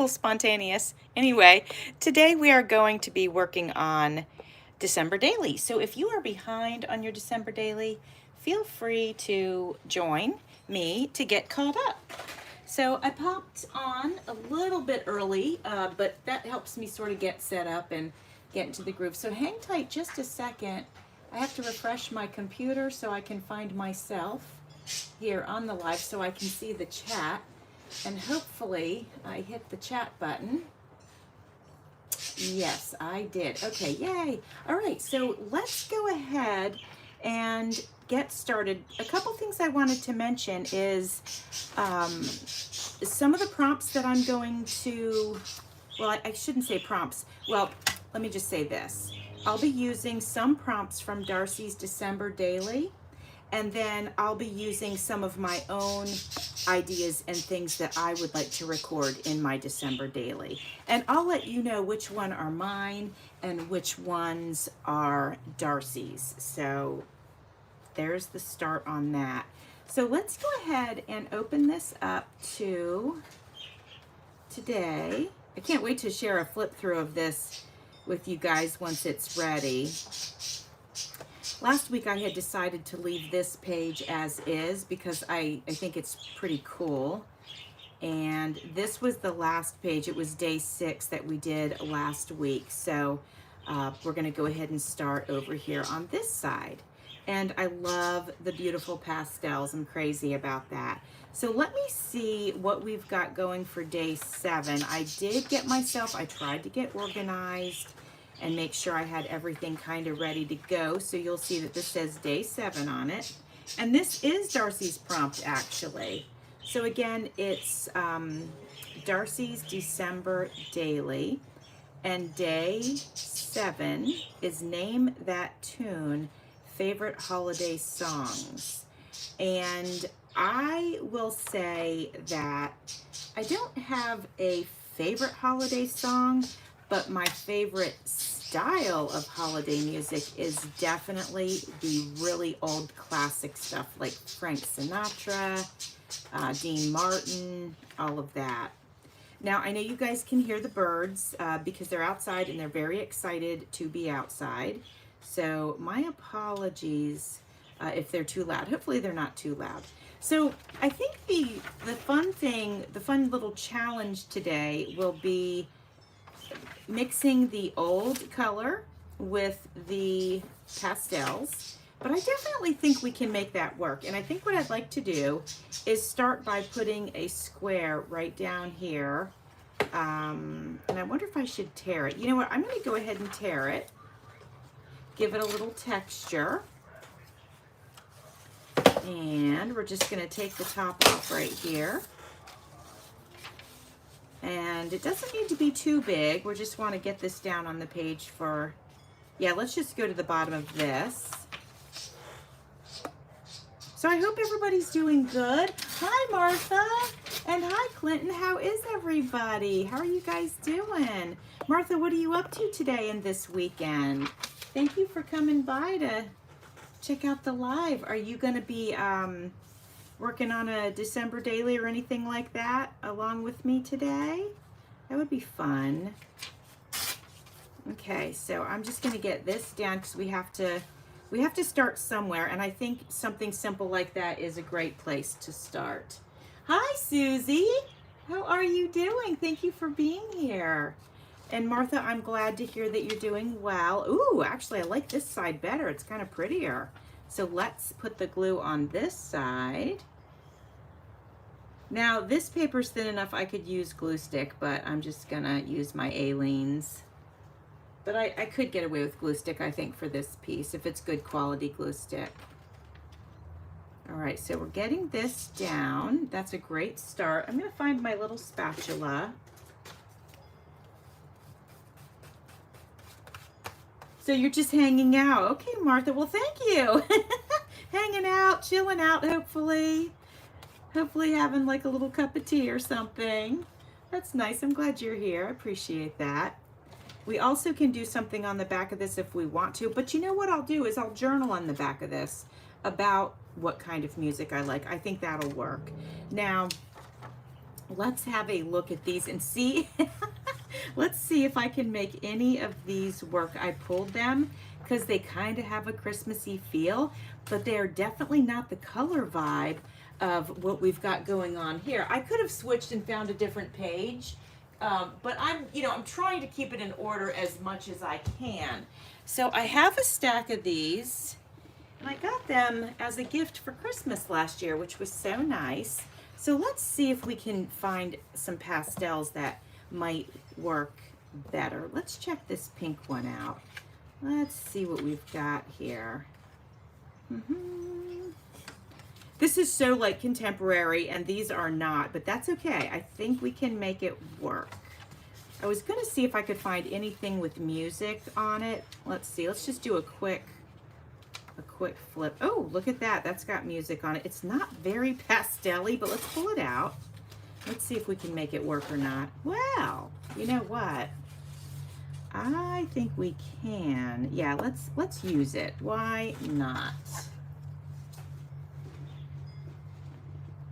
little spontaneous. Anyway, today we are going to be working on December Daily. So if you are behind on your December Daily, feel free to join me to get caught up. So I popped on a little bit early, but that helps me sort of get set up and get into the groove. So hang tight just a second. I have to refresh my computer so I can find myself here on the live so I can see the chat. And hopefully I hit the chat button. Yes, I did. Okay, yay. All right, so let's go ahead and get started. A couple things I wanted to mention is some of the prompts that I'm going to, well, I shouldn't say prompts. Well, let me just say this. I'll be using some prompts from Darcy's December Daily, and then I'll be using some of my own ideas and things that I would like to record in my December Daily. And I'll let you know which one are mine and which ones are Darcy's. So there's the start on that. So let's go ahead and open this up to today. I can't wait to share a flip through of this with you guys once it's ready. Last week I had decided to leave this page as is because I think it's pretty cool. And this was the last page. It was day 6 that we did last week. So we're going to go ahead and start over here on this side. And I love the beautiful pastels. I'm crazy about that. So let me see what we've got going for day 7. I tried to get organized and make sure I had everything kind of ready to go. So you'll see that this says day 7 on it. And this is Darcy's prompt, actually. So again, it's Darcy's December Daily. And day 7 is Name That Tune, Favorite Holiday Songs. And I will say that I don't have a favorite holiday song, but my favorite style of holiday music is definitely the really old classic stuff like Frank Sinatra, Dean Martin, all of that. Now, I know you guys can hear the birds because they're outside and they're very excited to be outside. So my apologies if they're too loud. Hopefully they're not too loud. So I think the fun little challenge today will be mixing the old color with the pastels, but I definitely think we can make that work. And I think what I'd like to do is start by putting a square right down here. And I wonder if I should tear it. You know what? I'm going to go ahead and tear it. Give it a little texture. And we're just going to take the top off right here. And it doesn't need to be too big. We just want to get this down on the page for, yeah, let's just go to the bottom of this. So I hope everybody's doing good. Hi, Martha. And hi, Clinton. How is everybody? How are you guys doing? Martha, what are you up to today and this weekend? Thank you for coming by to check out the live. Are you going to be working on a December Daily or anything like that along with me today? That would be fun. Okay, so I'm just going to get this down because we have to start somewhere, and I think something simple like that is a great place to start. Hi, Susie. How are you doing? Thank you for being here. And Martha, I'm glad to hear that you're doing well. Ooh, actually, I like this side better. It's kind of prettier. So let's put the glue on this side. Now, this paper's thin enough I could use glue stick, but I'm just gonna use my Aleene's. But I could get away with glue stick, I think, for this piece, if it's good quality glue stick. All right, so we're getting this down. That's a great start. I'm gonna find my little spatula. So you're just hanging out. Okay, Martha, well, thank you. Hanging out, chilling out, hopefully. Hopefully having like a little cup of tea or something. That's nice. I'm glad you're here. I appreciate that. We also can do something on the back of this if we want to, but you know what I'll do is I'll journal on the back of this about what kind of music I like. I think that'll work. Now, let's have a look at these and see. Let's see if I can make any of these work. I pulled them because they kind of have a Christmassy feel, but they are definitely not the color vibe of what we've got going on here. I could have switched and found a different page, but I'm trying to keep it in order as much as I can. So I have a stack of these, and I got them as a gift for Christmas last year, which was so nice. So let's see if we can find some pastels that might work better. Let's check this pink one out. Let's see what we've got here. This is so like contemporary, and these are not, but that's okay. I think we can make it work. I was gonna see if I could find anything with music on it. Let's see, let's just do a quick flip. Oh, look at that, that's got music on it. It's not very pastel-y, but let's pull it out. Let's see if we can make it work or not. Well, you know what? I think we can. Yeah, let's use it. Why not?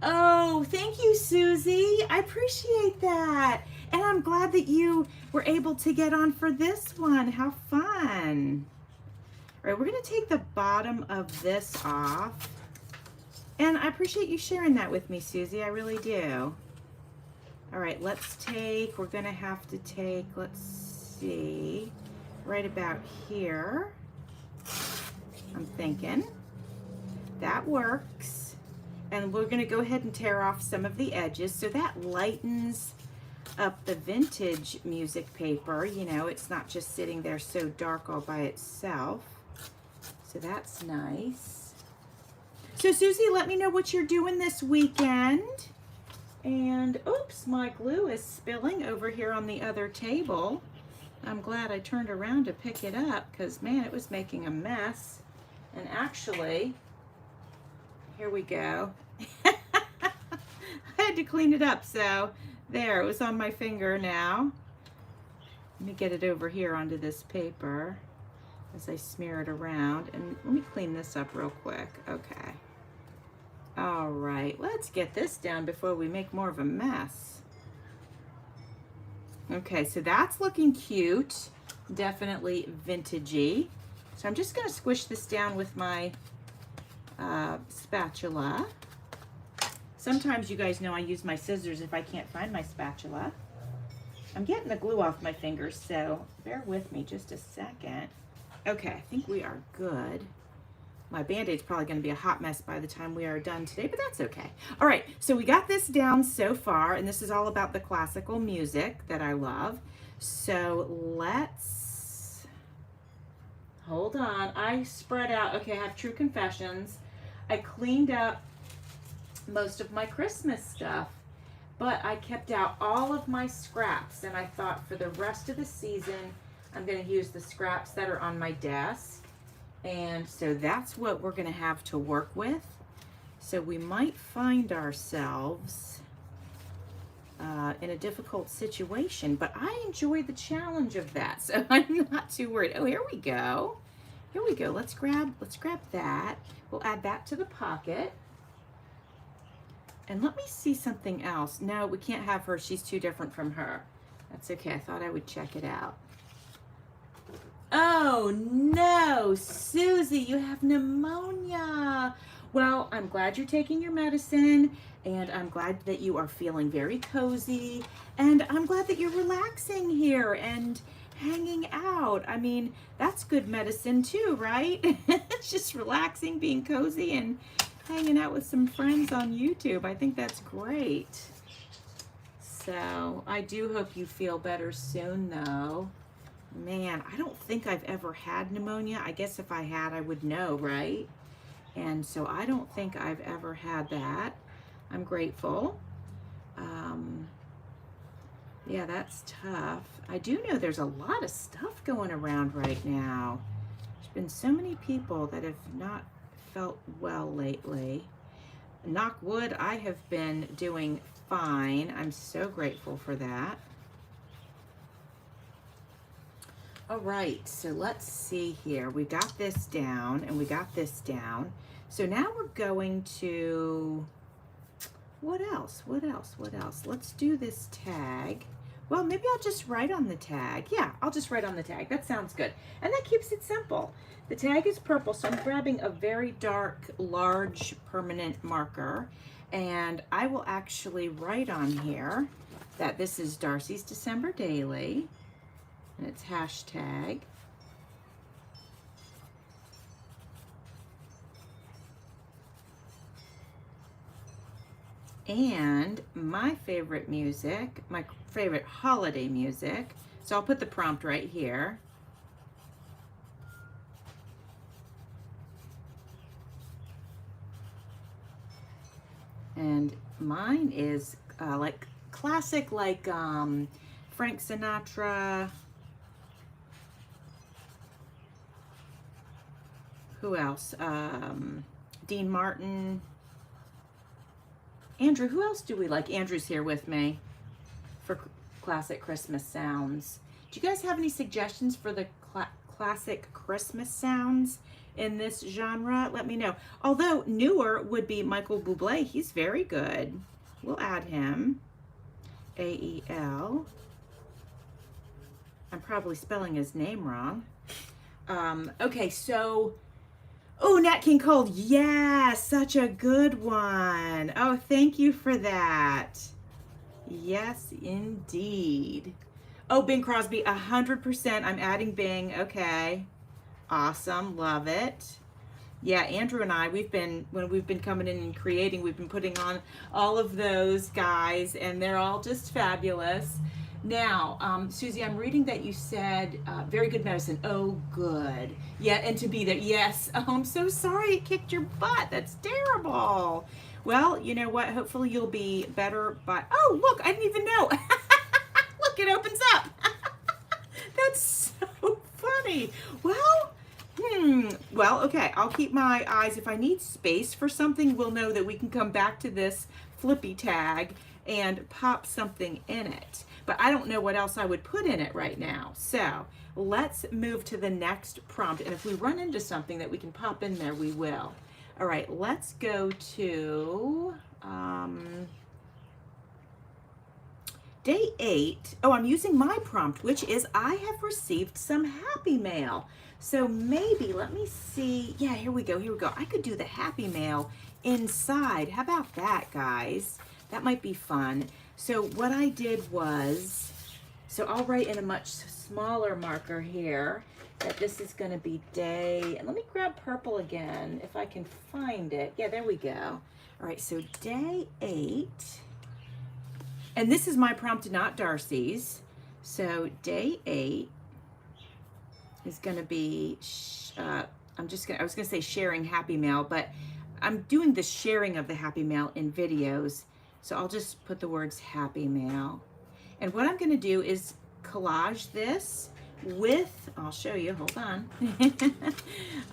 Oh, thank you, Susie. I appreciate that. And I'm glad that you were able to get on for this one. How fun. All right, we're gonna take the bottom of this off. And I appreciate you sharing that with me, Susie. I really do. All right, we're gonna have to take, let's see, right about here. I'm thinking that works. And we're gonna go ahead and tear off some of the edges so that lightens up the vintage music paper. You know, it's not just sitting there so dark all by itself. So that's nice. So Susie, let me know what you're doing this weekend. And oops, my glue is spilling over here on the other table. I'm glad I turned around to pick it up because man, it was making a mess. And actually, here we go. I had to clean it up, so there, it was on my finger now. Let me get it over here onto this paper as I smear it around. And let me clean this up real quick. Okay. All right, let's get this down before we make more of a mess. Okay, so that's looking cute. Definitely vintagey. So I'm just gonna squish this down with my spatula. Sometimes you guys know I use my scissors if I can't find my spatula. I'm getting the glue off my fingers, so bear with me just a second. Okay, I think we are good. My Band-Aid's probably gonna be a hot mess by the time we are done today, but that's okay. All right, so we got this down so far, and this is all about the classical music that I love. So let's, hold on, I spread out, okay, I have true confessions. I cleaned up most of my Christmas stuff, but I kept out all of my scraps, and I thought for the rest of the season, I'm gonna use the scraps that are on my desk. And so that's what we're gonna have to work with. So we might find ourselves in a difficult situation, but I enjoy the challenge of that. So I'm not too worried. Oh, here we go. Here we go. Let's grab that. We'll add that to the pocket. And let me see something else. No, we can't have her. She's too different from her. That's okay. I thought I would check it out. Oh no, Susie, you have pneumonia. Well, I'm glad you're taking your medicine, and I'm glad that you are feeling very cozy, and I'm glad that you're relaxing here and hanging out. I mean, that's good medicine too, right? It's just relaxing, being cozy, and hanging out with some friends on YouTube. I think that's great. So I do hope you feel better soon though. Man, I don't think I've ever had pneumonia. I guess if I had, I would know, right? And so I don't think I've ever had that. I'm grateful. Yeah, that's tough. I do know there's a lot of stuff going around right now. There's been so many people that have not felt well lately. Knock wood, I have been doing fine. I'm so grateful for that. All right, so let's see here. We got this down and we got this down. So now we're going to, What else? What else? What else? Let's do this tag. Well, maybe I'll just write on the tag. Yeah, I'll just write on the tag. That sounds good. And that keeps it simple. The tag is purple, so I'm grabbing a very dark, large, permanent marker. And I will actually write on here that this is Darcy's December Daily. And it's hashtag. And my favorite music, my favorite holiday music. So I'll put the prompt right here. And mine is like classic, like Frank Sinatra. Who else? Dean Martin. Andrew, who else do we like? Andrew's here with me for classic Christmas sounds. Do you guys have any suggestions for the classic Christmas sounds in this genre? Let me know. Although newer would be Michael Bublé. He's very good. We'll add him. A-E-L. I'm probably spelling his name wrong. Okay, so... Oh, Nat King Cole. Yeah, such a good one. Oh, thank you for that. Yes, indeed. Oh, Bing Crosby, 100%. I'm adding Bing. Okay. Awesome. Love it. Yeah, Andrew and I, when we've been coming in and creating, we've been putting on all of those guys, and they're all just fabulous. Now, Susie, I'm reading that you said very good medicine. Oh, good. Yeah, and to be there. Yes. Oh, I'm so sorry it kicked your butt. That's terrible. Well, you know what? Hopefully you'll be better by... Oh, look, I didn't even know. Look, it opens up. That's so funny. Well, well, okay. I'll keep my eyes. If I need space for something, we'll know that we can come back to this flippy tag and pop something in it. But I don't know what else I would put in it right now. So let's move to the next prompt. And if we run into something that we can pop in there, we will. All right, let's go to day 8. Oh, I'm using my prompt, which is I have received some happy mail. So maybe, let me see. Yeah, here we go, here we go. I could do the happy mail inside. How about that, guys? That might be fun. So what I did was, so I'll write in a much smaller marker here that this is going to be day, and let me grab purple again if I can find it. Yeah, there we go. All right, so day 8, and this is my prompt, not Darcy's. So day 8 is going to be, I was going to say sharing happy mail, but I'm doing the sharing of the happy mail in videos. So I'll just put the words happy mail. And what I'm going to do is collage this with, I'll show you, hold on.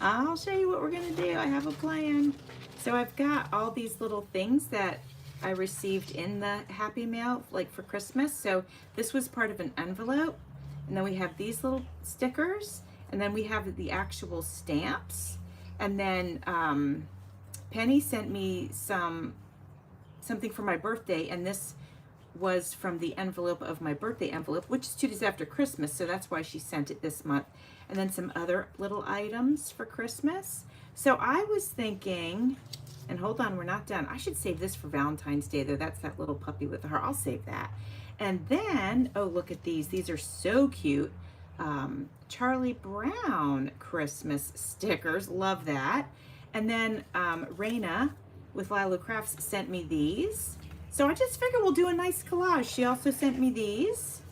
I'll show you what we're going to do. I have a plan. So I've got all these little things that I received in the happy mail, like for Christmas. So this was part of an envelope. And then we have these little stickers. And then we have the actual stamps. And then Penny sent me something for my birthday, and this was from the envelope of my birthday envelope, which is 2 days after Christmas, so that's why she sent it this month. And then some other little items for Christmas. So I was thinking, and hold on, we're not done. I should save this for Valentine's Day, though. That's that little puppy with the heart. I'll save that. And then, oh, look at these. These are so cute. Charlie Brown Christmas stickers. Love that. And then Raina with Lila Crafts sent me these. So I just figured we'll do a nice collage. She also sent me these.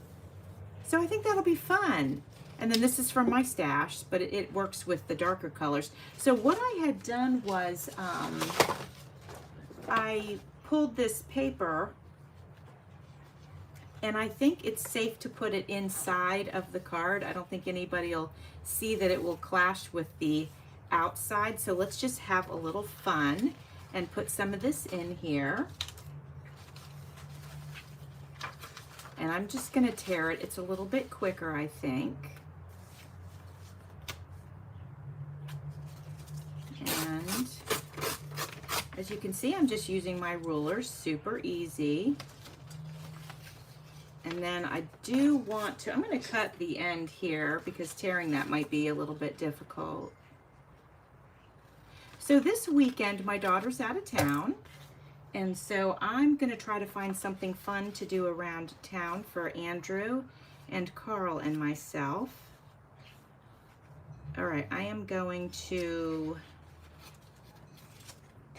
So I think that'll be fun. And then this is from my stash, but it works with the darker colors. So what I had done was I pulled this paper, and I think it's safe to put it inside of the card. I don't think anybody will see that it will clash with the outside. So let's just have a little fun and put some of this in here. And I'm just going to tear it. It's a little bit quicker, I think. And I as you can see, I'm just using my ruler, super easy. And then I do want to, I'm going to cut the end here because tearing that might be a little bit difficult. So this weekend, my daughter's out of town. And so I'm going to try to find something fun to do around town for Andrew and Carl and myself. All right, I am going to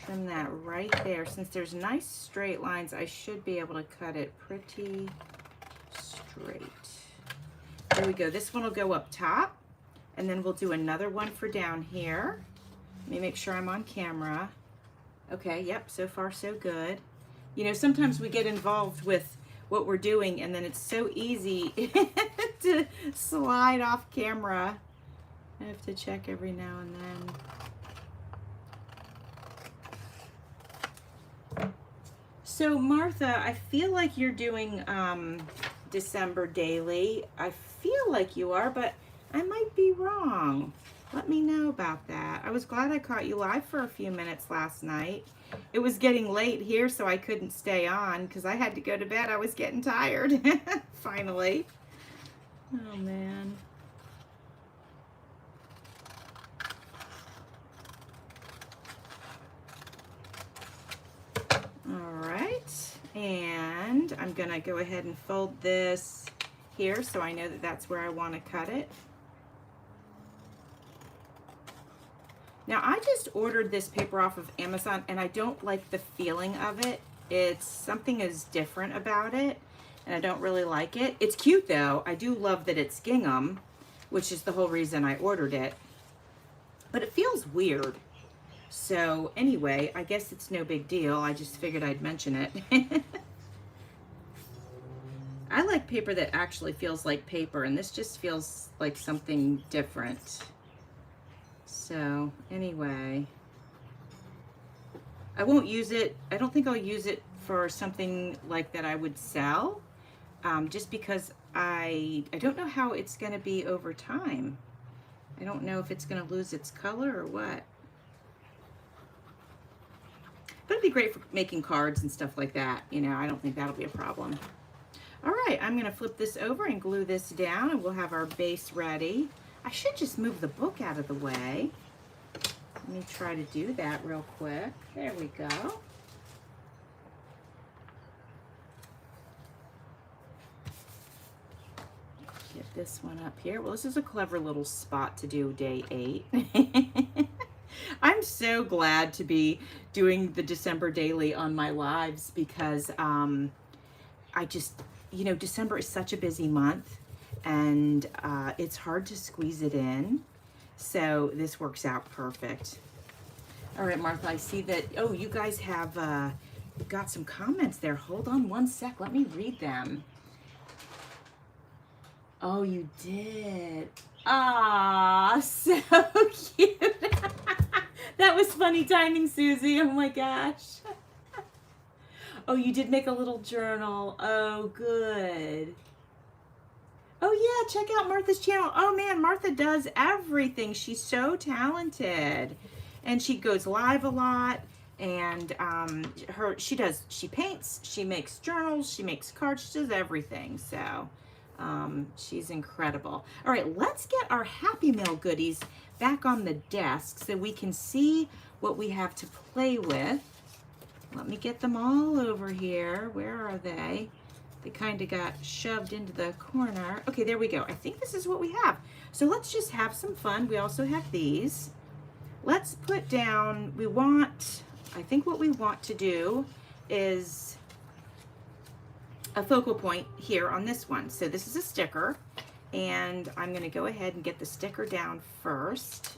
trim that right there. Since there's nice straight lines, I should be able to cut it pretty straight. There we go. This one will go up top, and then we'll do another one for down here. Let me make sure I'm on camera. Okay, yep, so far so good. You know, sometimes we get involved with what we're doing, and then it's so easy to slide off camera. I have to check every now and then. So Martha, I feel like you're doing December daily. I feel like you are, but I might be wrong. Let me know about that. I was glad I caught you live for a few minutes last night. It was getting late here, so I couldn't stay on because I had to go to bed. I was getting tired, finally. Oh, man. All right, and I'm gonna go ahead and fold this here so I know that that's where I want to cut it. Now I just ordered this paper off of Amazon and I don't like the feeling of it. It's something is different about it and I don't really like it. It's cute though. I do love that it's gingham, which is the whole reason I ordered it, but it feels weird. So anyway, I guess it's no big deal. I just figured I'd mention it. I like paper that actually feels like paper, and this just feels like something different. So anyway, I won't use it. I don't think I'll use it for something like that I would sell, just because I don't know how it's going to be over time. I don't know if it's going to lose its color or what. But it'd be great for making cards and stuff like that. You know, I don't think that'll be a problem. All right, I'm gonna flip this over and glue this down and we'll have our base ready. I should just move the book out of the way. Let me try to do that real quick. There we go. Get this one up here. Well, this is a clever little spot to do day 8. I'm so glad to be doing the December daily on my lives because I just, you know, December is such a busy month and it's hard to squeeze it in. So this works out perfect. All right, Martha, I see that, oh, you guys have got some comments there. Hold on one sec. Let me read them. Oh, you did. Ah, so cute. That was funny timing, Susie. Oh my gosh. Oh, you did make a little journal. Oh, good. Oh yeah, check out Martha's channel. Oh man, Martha does everything. She's so talented. And she goes live a lot. And she paints, she makes journals, she makes cards, she does everything. So she's incredible. All right, let's get our Happy Meal goodies back on the desk so we can see what we have to play with. Let me get them all over here. Where are they? They kind of got shoved into the corner. Okay, there we go. I think this is what we have. So let's just have some fun. We also have these. Let's put down, I think what we want to do is a focal point here on this one. So this is a sticker. And I'm going to go ahead and get the sticker down first.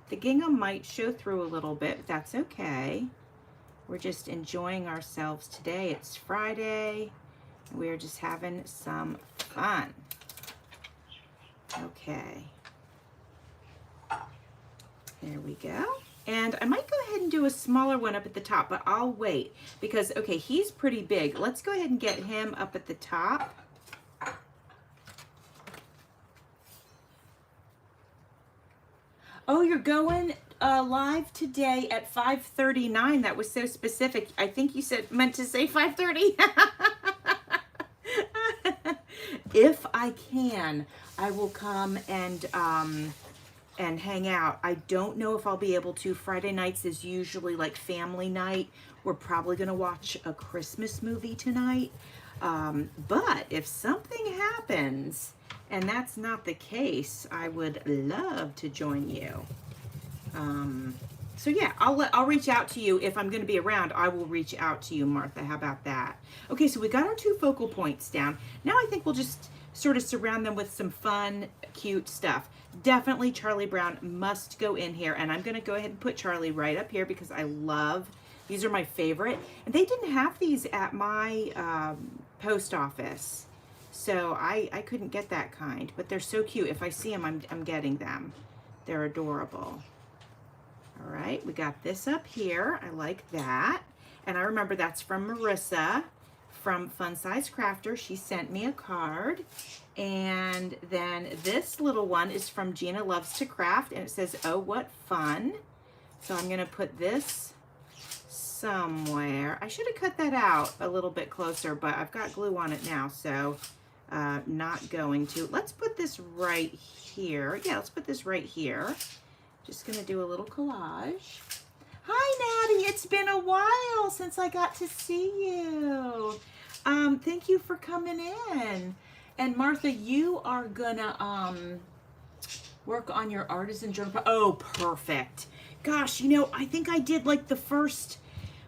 The gingham might show through a little bit, but that's okay. We're just enjoying ourselves today. It's Friday. And we're just having some fun. Okay. There we go. And I might go ahead and do a smaller one up at the top, but I'll wait because, okay, he's pretty big. Let's go ahead and get him up at the top. Oh, you're going live today at 5:39. That was so specific. I think you meant to say 5:30. If I can, I will come and hang out. I don't know if I'll be able to. Friday nights is usually like family night. We're probably gonna watch a Christmas movie tonight. But if something happens and that's not the case, I would love to join you. So yeah, I'll reach out to you. If I'm going to be around, I will reach out to you, Martha. How about that? Okay, so we got our 2 focal points down. Now I think we'll just sort of surround them with some fun, cute stuff. Definitely Charlie Brown must go in here, and I'm going to go ahead and put Charlie right up here because I love, these are my favorite. And they didn't have these at my post office, so I couldn't get that kind, but they're so cute. If I see them, I'm getting them. They're adorable. All right, we got this up here. I like that. And I remember that's from Marissa from Fun Size Crafter. She sent me a card. And then this little one is from Gina Loves to Craft, and it says, "Oh, what fun." So I'm gonna put this somewhere. I should have cut that out a little bit closer, but I've got glue on it now, so not going to. Let's put this right here. Yeah, let's put this right here. Just gonna do a little collage. Hi, Natty. It's been a while since I got to see you. Thank you for coming in. And Martha, you are gonna work on your artisan journal. Oh, perfect. Gosh, you know, I think I did like the first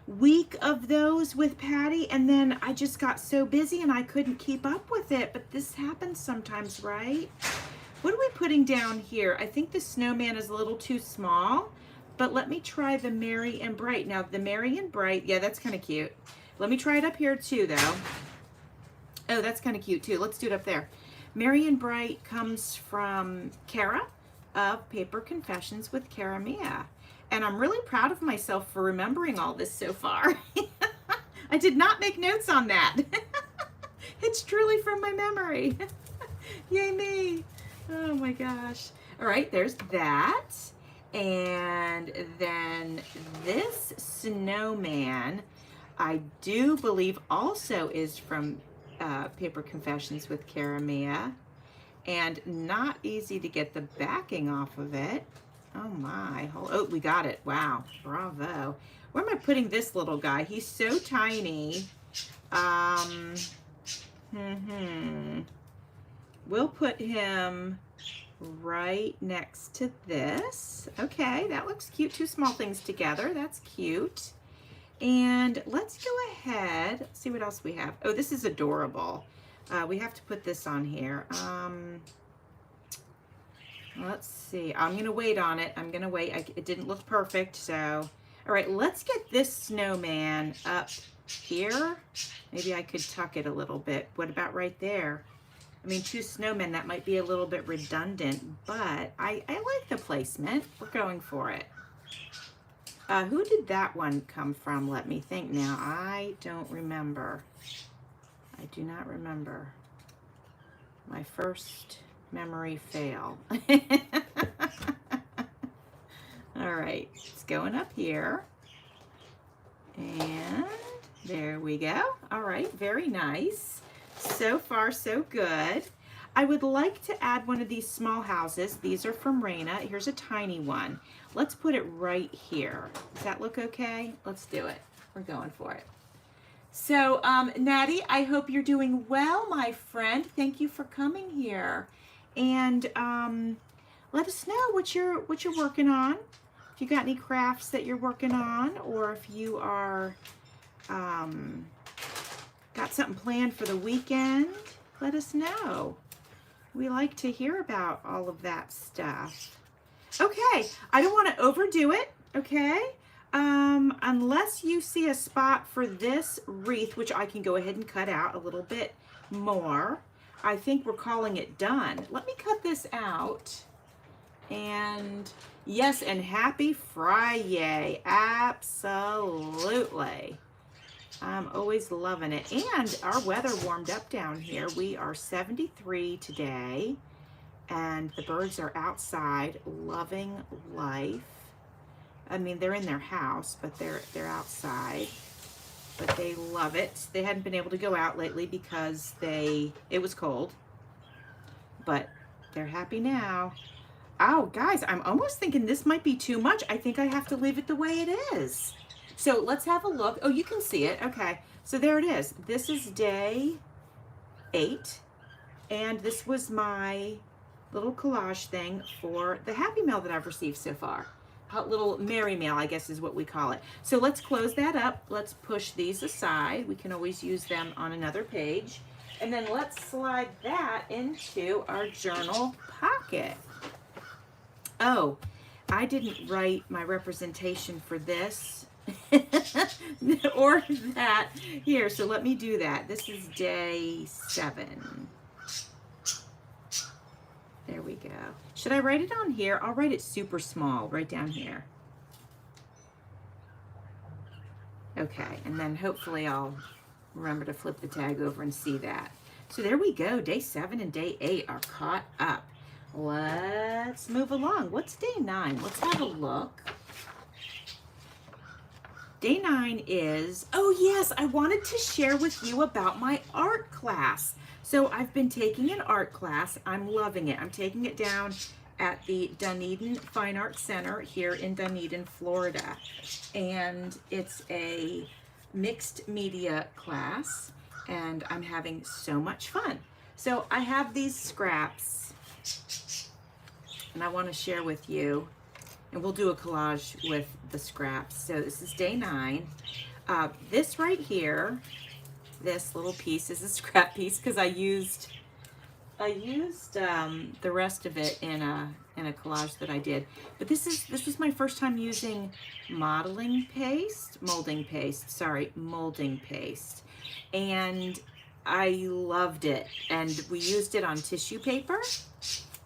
week of those with Patty, and then I just got so busy and I couldn't keep up with it. But this happens sometimes, right? What are we putting down here? I think the snowman is a little too small, but let me try the Merry and Bright. Now, the Merry and Bright, yeah, that's kind of cute. Let me try it up here too, though. Oh, that's kind of cute too. Let's do it up there. Merry and Bright comes from Kara of Paper Confessions with Kara Mia. And I'm really proud of myself for remembering all this so far. I did not make notes on that. It's truly from my memory. Yay me. Oh my gosh. All right, there's that. And then this snowman, I do believe also is from Paper Confessions with Kara Mia. And not easy to get the backing off of it. Oh my. Oh, we got it. Wow. Bravo. Where am I putting this little guy? He's so tiny. We'll put him right next to this. Okay, that looks cute. 2 small things together. That's cute. And let's go ahead. Let's see what else we have. Oh, this is adorable. We have to put this on here. Let's see. I'm going to wait on it. I'm going to wait. It didn't look perfect, so. All right, let's get this snowman up here. Maybe I could tuck it a little bit. What about right there? I mean, 2 snowmen, that might be a little bit redundant, but I like the placement. We're going for it. Who did that one come from? Let me think now. I don't remember. I do not remember. My first memory fail. All right, it's going up here. And there we go. All right, very nice. So far, so good. I would like to add one of these small houses. These are from Raina. Here's a tiny one. Let's put it right here. Does that look okay? Let's do it. We're going for it. So, Natty, I hope you're doing well, my friend. Thank you for coming here. And let us know what you're working on. If you got any crafts that you're working on, or if you are got something planned for the weekend, let us know. We like to hear about all of that stuff. Okay, I don't want to overdo it, okay? Unless you see a spot for this wreath, which I can go ahead and cut out a little bit more. I think we're calling it done. Let me cut this out. And yes, and happy Friday. Absolutely. I'm always loving it. And our weather warmed up down here. We are 73 today. and the birds are outside loving life. I mean, they're in their house, but they're outside. But they love it. They hadn't been able to go out lately because it was cold. But they're happy now. Oh, guys, I'm almost thinking this might be too much. I think I have to leave it the way it is. So let's have a look. Oh, you can see it. Okay, so there it is. This is day 8, and this was my little collage thing for the Happy Mail that I've received so far. A little Merry Mail, I guess is what we call it. So let's close that up. Let's push these aside. We can always use them on another page. And then let's slide that into our journal pocket. Oh, I didn't write my representation for this or that here. So let me do that. This is day 7. There we go. Should I write it on here? I'll write it super small, right down here. Okay, and then hopefully I'll remember to flip the tag over and see that. So there we go. Day 7 and day 8 are caught up. Let's move along. What's day 9? Let's have a look. Day 9 is, oh yes, I wanted to share with you about my art class. So I've been taking an art class. I'm loving it. I'm taking it down at the Dunedin Fine Arts Center here in Dunedin, Florida. And it's a mixed media class, and I'm having so much fun. So I have these scraps, and I want to share with you, and we'll do a collage with the scraps. So this is day 9. This right here, this little piece is a scrap piece because I used the rest of it in a collage that I did. But this was my first time using molding paste, and I loved it. And we used it on tissue paper,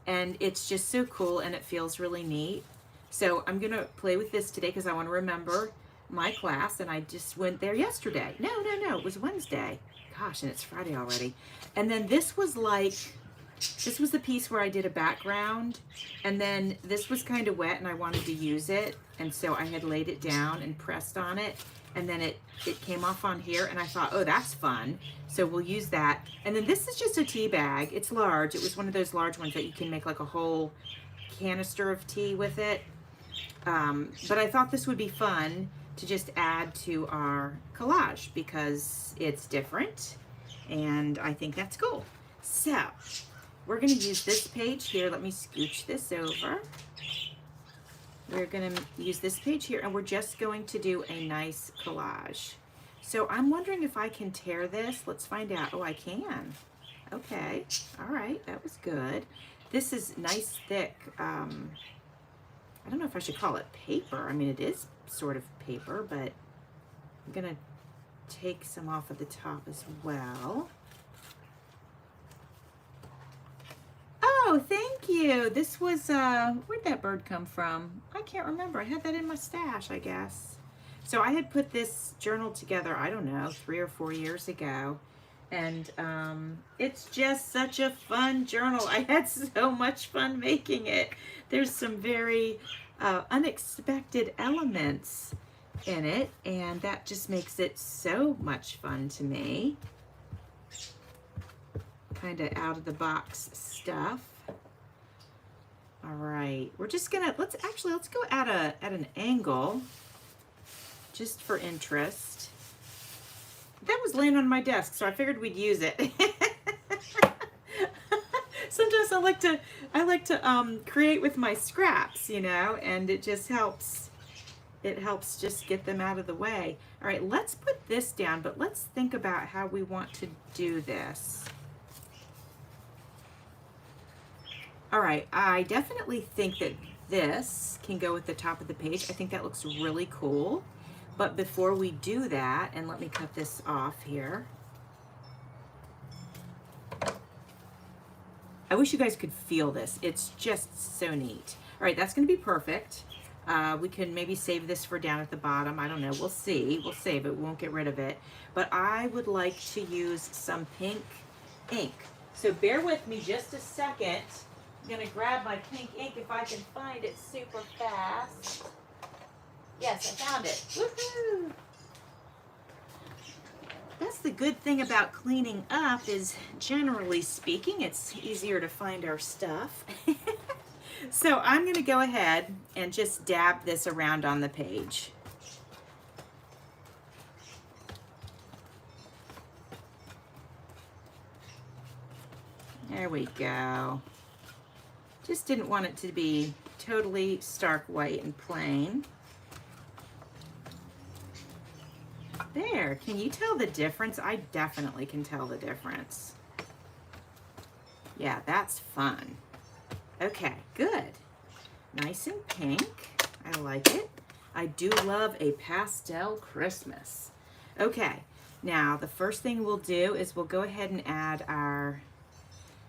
and it's just so cool, and it feels really neat. So I'm gonna play with this today because I want to remember my class, and I just went there yesterday. No, it was Wednesday. Gosh, and it's Friday already. And then this was the piece where I did a background, and then this was kind of wet and I wanted to use it, and so I had laid it down and pressed on it, and then it came off on here, and I thought, oh, that's fun, so we'll use that. And then this is just a tea bag. It's large. It was one of those large ones that you can make like a whole canister of tea with it. But I thought this would be fun to just add to our collage because it's different, and I think that's cool. So we're going to use this page here. Let me scooch this over. We're going to use this page here, and we're just going to do a nice collage. So I'm wondering if I can tear this. Let's find out. Oh, I can. Okay. All right. That was good. This is nice, thick, I don't know if I should call it paper. I mean, it is sort of paper, but I'm going to take some off of the top as well. Oh, thank you. This was, where'd that bird come from? I can't remember. I had that in my stash, I guess. So I had put this journal together, I don't know, 3 or 4 years ago. And it's just such a fun journal. I had so much fun making it. There's some very unexpected elements in it, and that just makes it so much fun to me. Kind of out of the box stuff. All right, we're just gonna, let's go at an angle just for interest. That was laying on my desk, so I figured we'd use it. Sometimes I like to create with my scraps, you know, and it just helps. It helps just get them out of the way. All right, let's put this down, but let's think about how we want to do this. All right, I definitely think that this can go at the top of the page. I think that looks really cool. But before we do that, and let me cut this off here. I wish you guys could feel this. It's just so neat. All right, that's gonna be perfect. We can maybe save this for down at the bottom. I don't know, we'll see. We'll save it, we won't get rid of it. But I would like to use some pink ink. So bear with me just a second I'm gonna grab my pink ink if I can find it super fast. Yes, I found it. Woohoo! That's the good thing about cleaning up is, generally speaking, it's easier to find our stuff. So I'm going to go ahead and just dab this around on the page. There we go. Just didn't want it to be totally stark white and plain. There, can you tell the difference? I definitely can tell the difference. Yeah, that's fun. Okay, good. Nice and pink. I like it. I do love a pastel Christmas. Okay, now the first thing we'll do is we'll go ahead and add our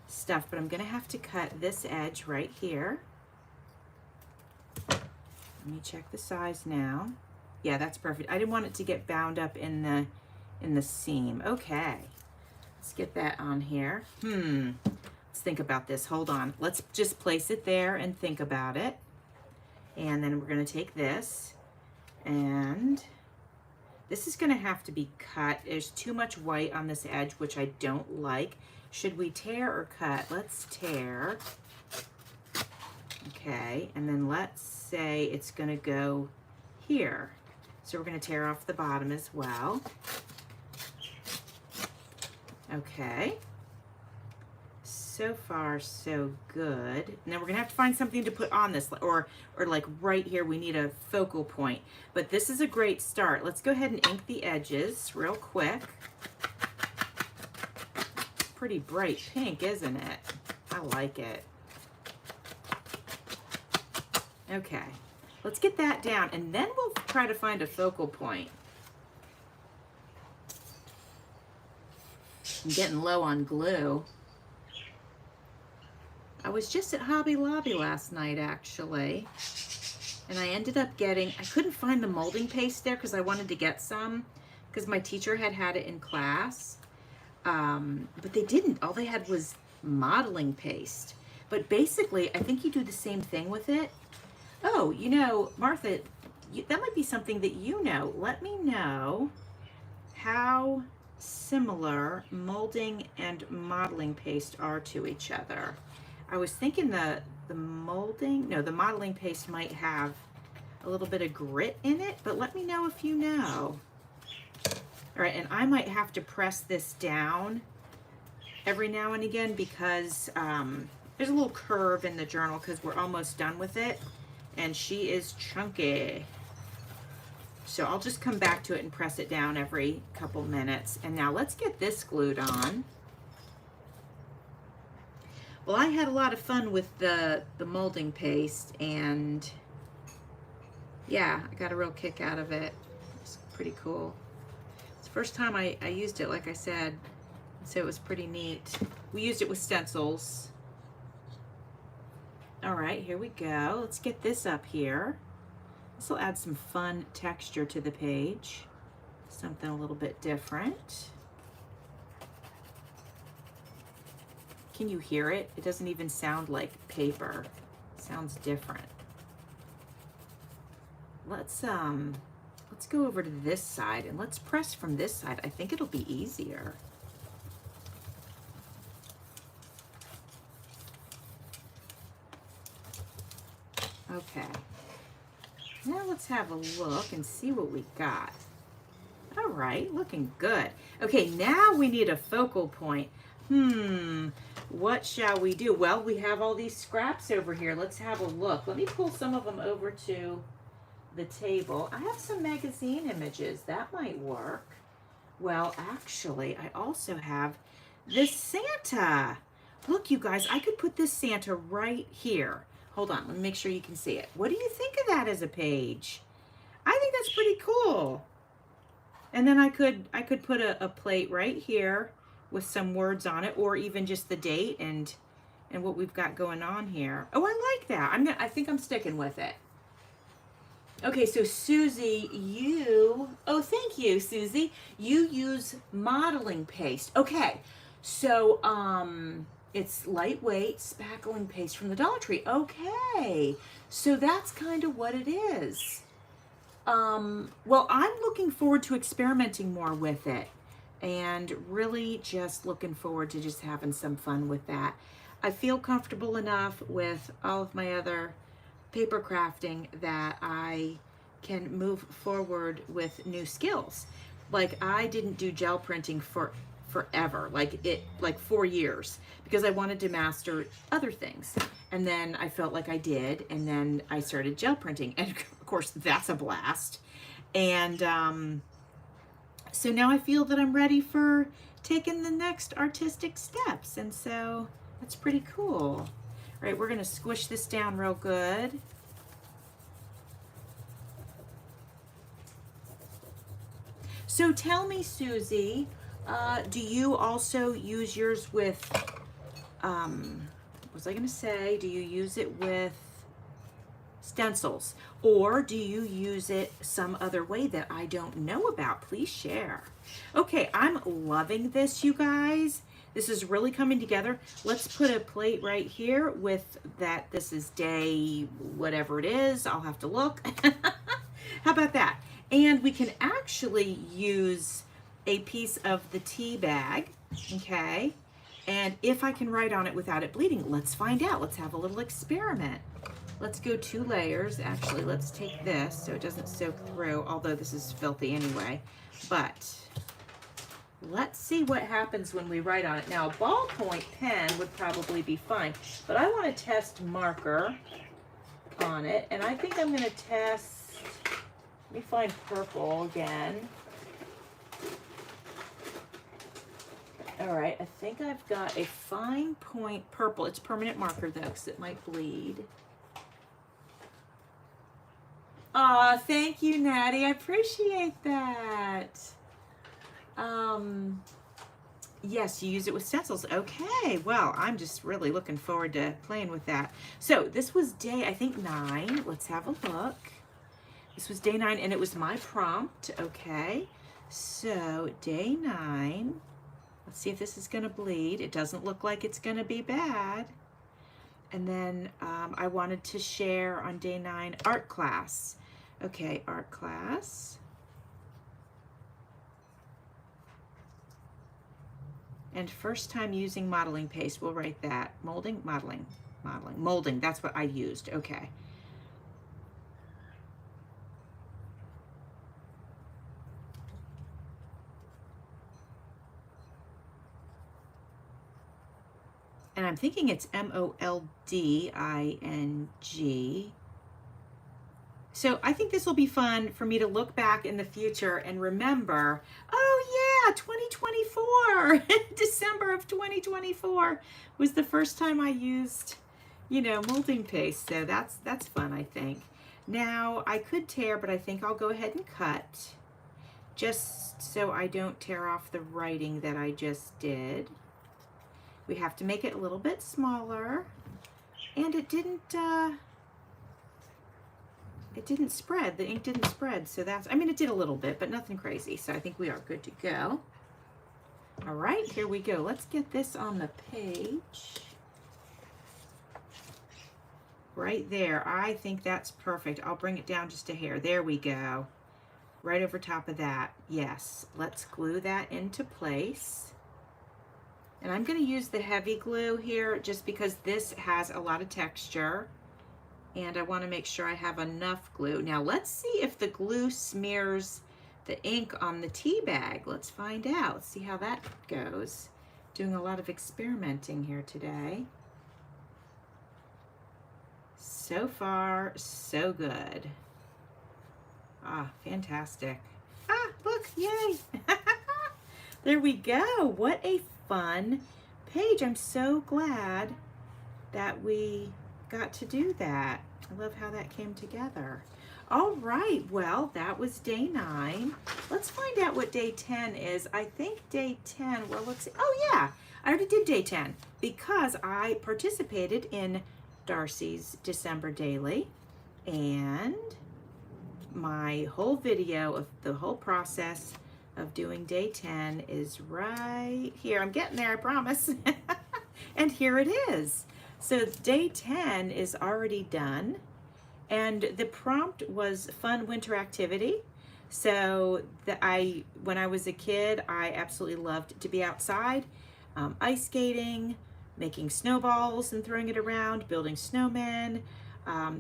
stuff, but I'm gonna have to cut this edge right here. Let me check the size now. Yeah, that's perfect. I didn't want it to get bound up in the seam. Okay, let's get that on here. Let's think about this. Hold on. Let's just place it there and think about it. And then we're going to take this, and this is going to have to be cut. There's too much white on this edge, which I don't like. Should we tear or cut? Let's tear. Okay, and then let's say it's going to go here. So we're going to tear off the bottom as well. Okay. So far, so good. And then we're going to have to find something to put on this, or like right here, we need a focal point. But this is a great start. Let's go ahead and ink the edges real quick. Pretty bright pink, isn't it? I like it. Okay. Let's get that down, and then we'll try to find a focal point. I'm getting low on glue. I was just at Hobby Lobby last night, actually, and I ended up getting, I couldn't find the molding paste there because I wanted to get some because my teacher had it in class, but they didn't. All they had was modeling paste. But basically, I think you do the same thing with it. Oh, you know, Martha, that might be something that you know. Let me know how similar molding and modeling paste are to each other. I was thinking the modeling paste might have a little bit of grit in it, but let me know if you know. All right, and I might have to press this down every now and again because there's a little curve in the journal because we're almost done with it. And she is chunky. So I'll just come back to it and press it down every couple minutes. And now let's get this glued on. Well, I had a lot of fun with the molding paste, and yeah, I got a real kick out of it. It's pretty cool. It's the first time I used it, like I said, so it was pretty neat. We used it with stencils. All right, here we go. Let's get this up here. This will add some fun texture to the page. Something a little bit different. Can you hear it? It doesn't even sound like paper. It sounds different. Let's go over to this side and let's press from this side. I think it'll be easier. Okay, now let's have a look and see what we got. All right, looking good. Okay, now we need a focal point. What shall we do? Well, we have all these scraps over here. Let's have a look. Let me pull some of them over to the table. I have some magazine images. That might work. Well, actually, I also have this Santa. Look, you guys, I could put this Santa right here. Hold on, let me make sure you can see it. What do you think of that as a page? I think that's pretty cool. And then I could put a plate right here with some words on it, or even just the date and what we've got going on here. Oh, I like that. I think I'm sticking with it. Okay, so Susie, oh, thank you, Susie. You use modeling paste. Okay, so It's lightweight spackling paste from the Dollar Tree. Okay, so that's kind of what it is. Well, I'm looking forward to experimenting more with it, and really just looking forward to just having some fun with that. I feel comfortable enough with all of my other paper crafting that I can move forward with new skills. Like, I didn't do gel printing for forever, like 4 years, because I wanted to master other things. And then I felt like I did, and then I started gel printing, and of course that's a blast. And so now I feel that I'm ready for taking the next artistic steps, and so that's pretty cool. All right, we're gonna squish this down real good. So tell me, Susie, do you also use yours with, what was I gonna say? Do you use it with stencils? Or do you use it some other way that I don't know about? Please share. Okay, I'm loving this, you guys. This is really coming together. Let's put a plate right here with that. This is day whatever it is. I'll have to look. How about that? And we can actually use a piece of the tea bag, okay? And if I can write on it without it bleeding, let's find out. Let's have a little experiment. Let's go 2 layers. Actually, let's take this so it doesn't soak through, although this is filthy anyway. But let's see what happens when we write on it. Now, a ballpoint pen would probably be fine, but I want to test marker on it, and I think I'm going to test, let me find purple again. All right, I think I've got a fine point purple. It's permanent marker though, because it might bleed. Aw, thank you, Natty. I appreciate that. Yes, you use it with stencils. Okay, well, I'm just really looking forward to playing with that. So this was day, I think, 9. Let's have a look. This was day 9, and it was my prompt. Okay, so day 9. Let's see if this is going to bleed. It doesn't look like it's going to be bad. And then I wanted to share on day 9 art class. Okay, art class. And first time using modeling paste, we'll write that. Molding, modeling, molding, that's what I used, okay. And I'm thinking it's M-O-L-D-I-N-G. So I think this will be fun for me to look back in the future and remember, oh yeah, 2024, December of 2024 was the first time I used, you know, molding paste. So that's fun, I think. Now I could tear, but I think I'll go ahead and cut just so I don't tear off the writing that I just did. We have to make it a little bit smaller, and it didn't spread. The ink didn't spread, so that's, I mean, it did a little bit, but nothing crazy. So I think we are good to go. All right, here we go. Let's get this on the page. Right there. I think that's perfect. I'll bring it down just a hair. There we go. Right over top of that. Yes. Let's glue that into place. And I'm going to use the heavy glue here just because this has a lot of texture. And I want to make sure I have enough glue. Now let's see if the glue smears the ink on the tea bag. Let's find out. Let's see how that goes. Doing a lot of experimenting here today. So far, so good. Ah, fantastic. Ah, look, yay. There we go. What a fun page. I'm so glad that we got to do that. I love how that came together. All right, well, that was day 9. Let's find out what day 10 is. I think day 10, well, let's see. Oh yeah, I already did day 10 because I participated in Darcy's December Daily, and my whole video of the whole process of doing day 10 is right here. I'm getting there, I promise. And here it is. So day 10 is already done. And the prompt was fun winter activity. So when I was a kid, I absolutely loved to be outside, ice skating, making snowballs and throwing it around, building snowmen.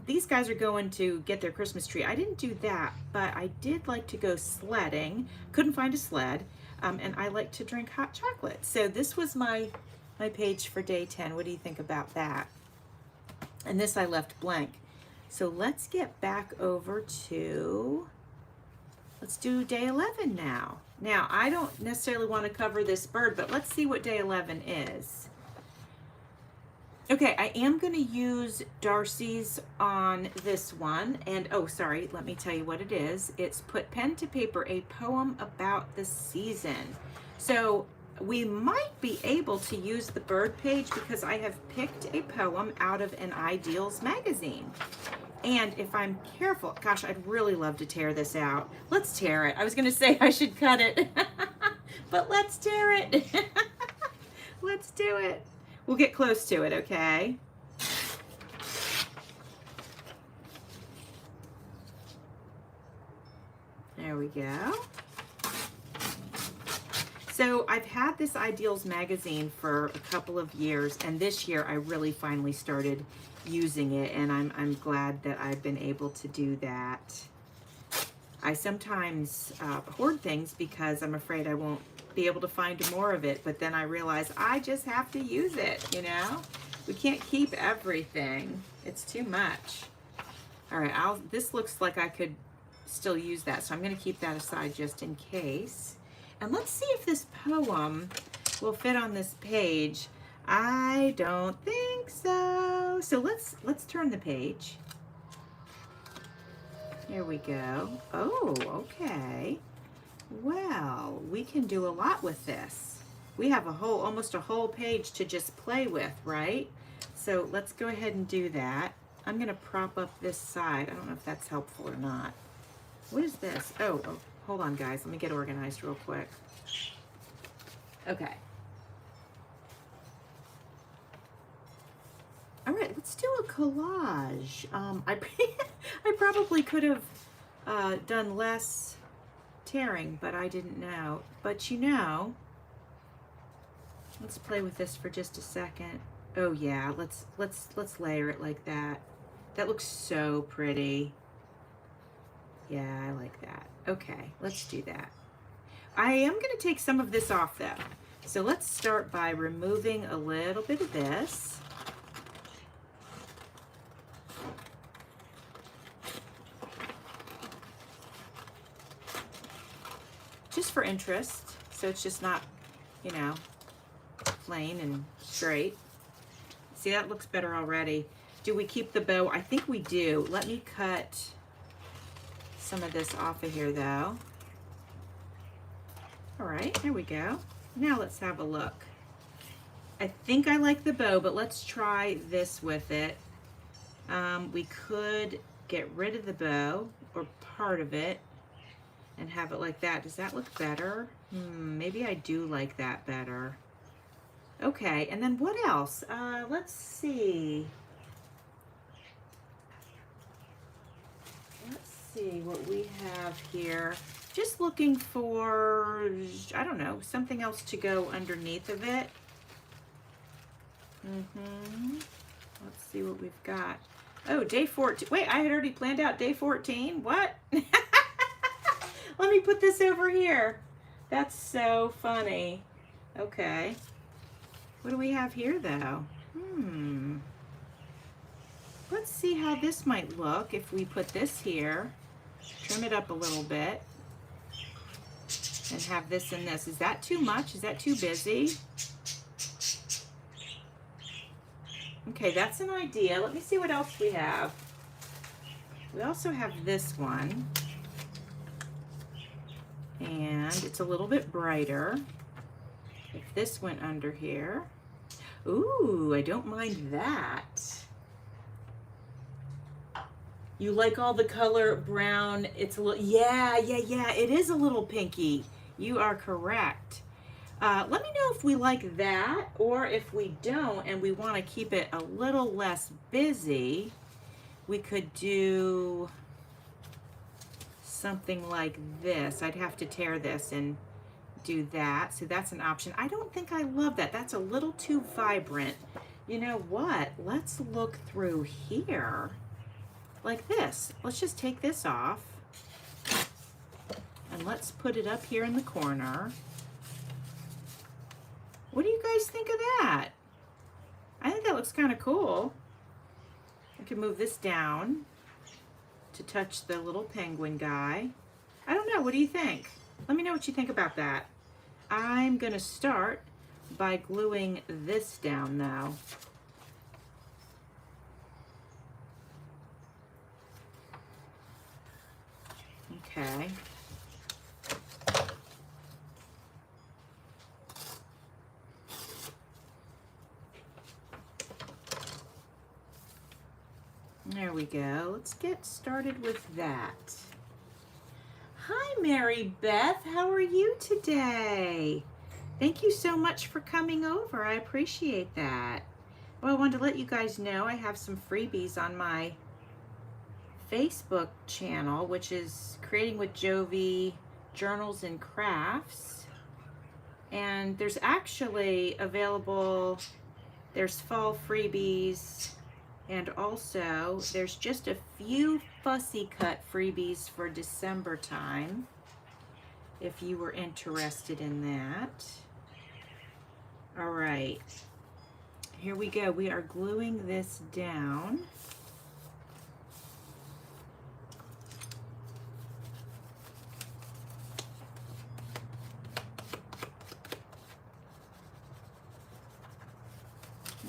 These guys are going to get their Christmas tree. I didn't do that, but I did like to go sledding. Couldn't find a sled, and I like to drink hot chocolate. So this was my page for day 10. What do you think about that? And this I left blank. So let's get back over to, let's do day 11 now. Now, I don't necessarily want to cover this bird, but let's see what day 11 is. Okay, I am going to use Darcy's on this one. And, oh, sorry, let me tell you what it is. It's Put Pen to Paper, a poem about the season. So we might be able to use the bird page because I have picked a poem out of an Ideals magazine. And if I'm careful, gosh, I'd really love to tear this out. Let's tear it. I was going to say I should cut it, but let's tear it. Let's do it. We'll get close to it, okay? There we go. So I've had this Ideals magazine for a couple of years, and this year I really finally started using it, and I'm glad that I've been able to do that. I sometimes hoard things because I'm afraid I won't be able to find more of it, but then I realize I just have to use it, you know? We can't keep everything. It's too much. All right, this looks like I could still use that, so I'm gonna keep that aside just in case. And let's see if this poem will fit on this page. I don't think so. So let's turn the page. There we go. Oh, okay. Well, we can do a lot with this. We have almost a whole page to just play with, right? So let's go ahead and do that. I'm gonna prop up this side. I don't know if that's helpful or not. What is this? Oh, hold on guys, let me get organized real quick. Okay. All right, let's do a collage. I probably could have done less tearing, but I didn't know. But you know, let's play with this for just a second. Oh yeah, let's layer it like that. That looks so pretty. Yeah, I like that. Okay, let's do that. I am going to take some of this off though. So let's start by removing a little bit of this. Just for interest, so it's just not, you know, plain and straight. See, that looks better already. Do we keep the bow? I think we do. Let me cut some of this off of here though. All right, there we go. Now let's have a look. I think I like the bow, but let's try this with it. We could get rid of the bow or part of it and have it like that. Does that look better? Maybe I do like that better. Okay, and then what else? Let's see. Let's see what we have here. Just looking for, I don't know, something else to go underneath of it. Let's see what we've got. Oh, day 14. Wait, I had already planned out day 14. What? Let me put this over here. That's so funny. Okay. What do we have here though? Let's see how this might look if we put this here. Trim it up a little bit. And have this and this. Is that too much? Is that too busy? Okay, that's an idea. Let me see what else we have. We also have this one. And it's a little bit brighter. If this went under here. Ooh, I don't mind that. You like all the color brown. It's a little, yeah, it is a little pinky. You are correct. Let me know if we like that, or if we don't and we want to keep it a little less busy, we could do something like this. I'd have to tear this and do that. So that's an option. I don't think I love that. That's a little too vibrant. You know what? Let's look through here like this. Let's just take this off and let's put it up here in the corner. What do you guys think of that? I think that looks kind of cool. I can move this down to touch the little penguin guy. I don't know, what do you think? Let me know what you think about that. I'm gonna start by gluing this down though. Okay. There we go. Let's get started with that. Hi, Mary Beth. How are you today? Thank you so much for coming over. I appreciate that. Well, I wanted to let you guys know I have some freebies on my Facebook channel, which is Creating with Jovi Journals and Crafts. And there's actually available, there's fall freebies, and also there's just a few fussy cut freebies for December time, if you were interested in that. All right, here we go. We are gluing this down.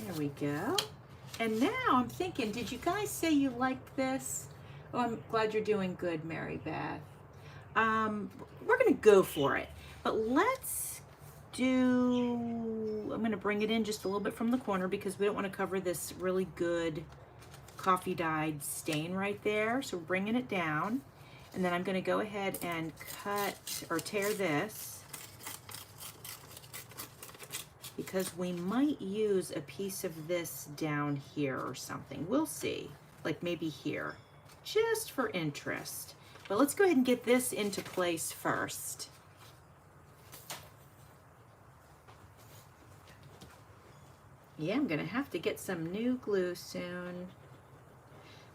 There we go. And now I'm thinking, did you guys say you liked this? Oh, I'm glad you're doing good, Mary Beth. We're gonna go for it, but let's do, I'm gonna bring it in just a little bit from the corner because we don't wanna cover this really good coffee dyed stain right there. So we're bringing it down, and then I'm gonna go ahead and cut or tear this, because we might use a piece of this down here or something. We'll see, like maybe here, just for interest. But let's go ahead and get this into place first. Yeah, I'm gonna have to get some new glue soon.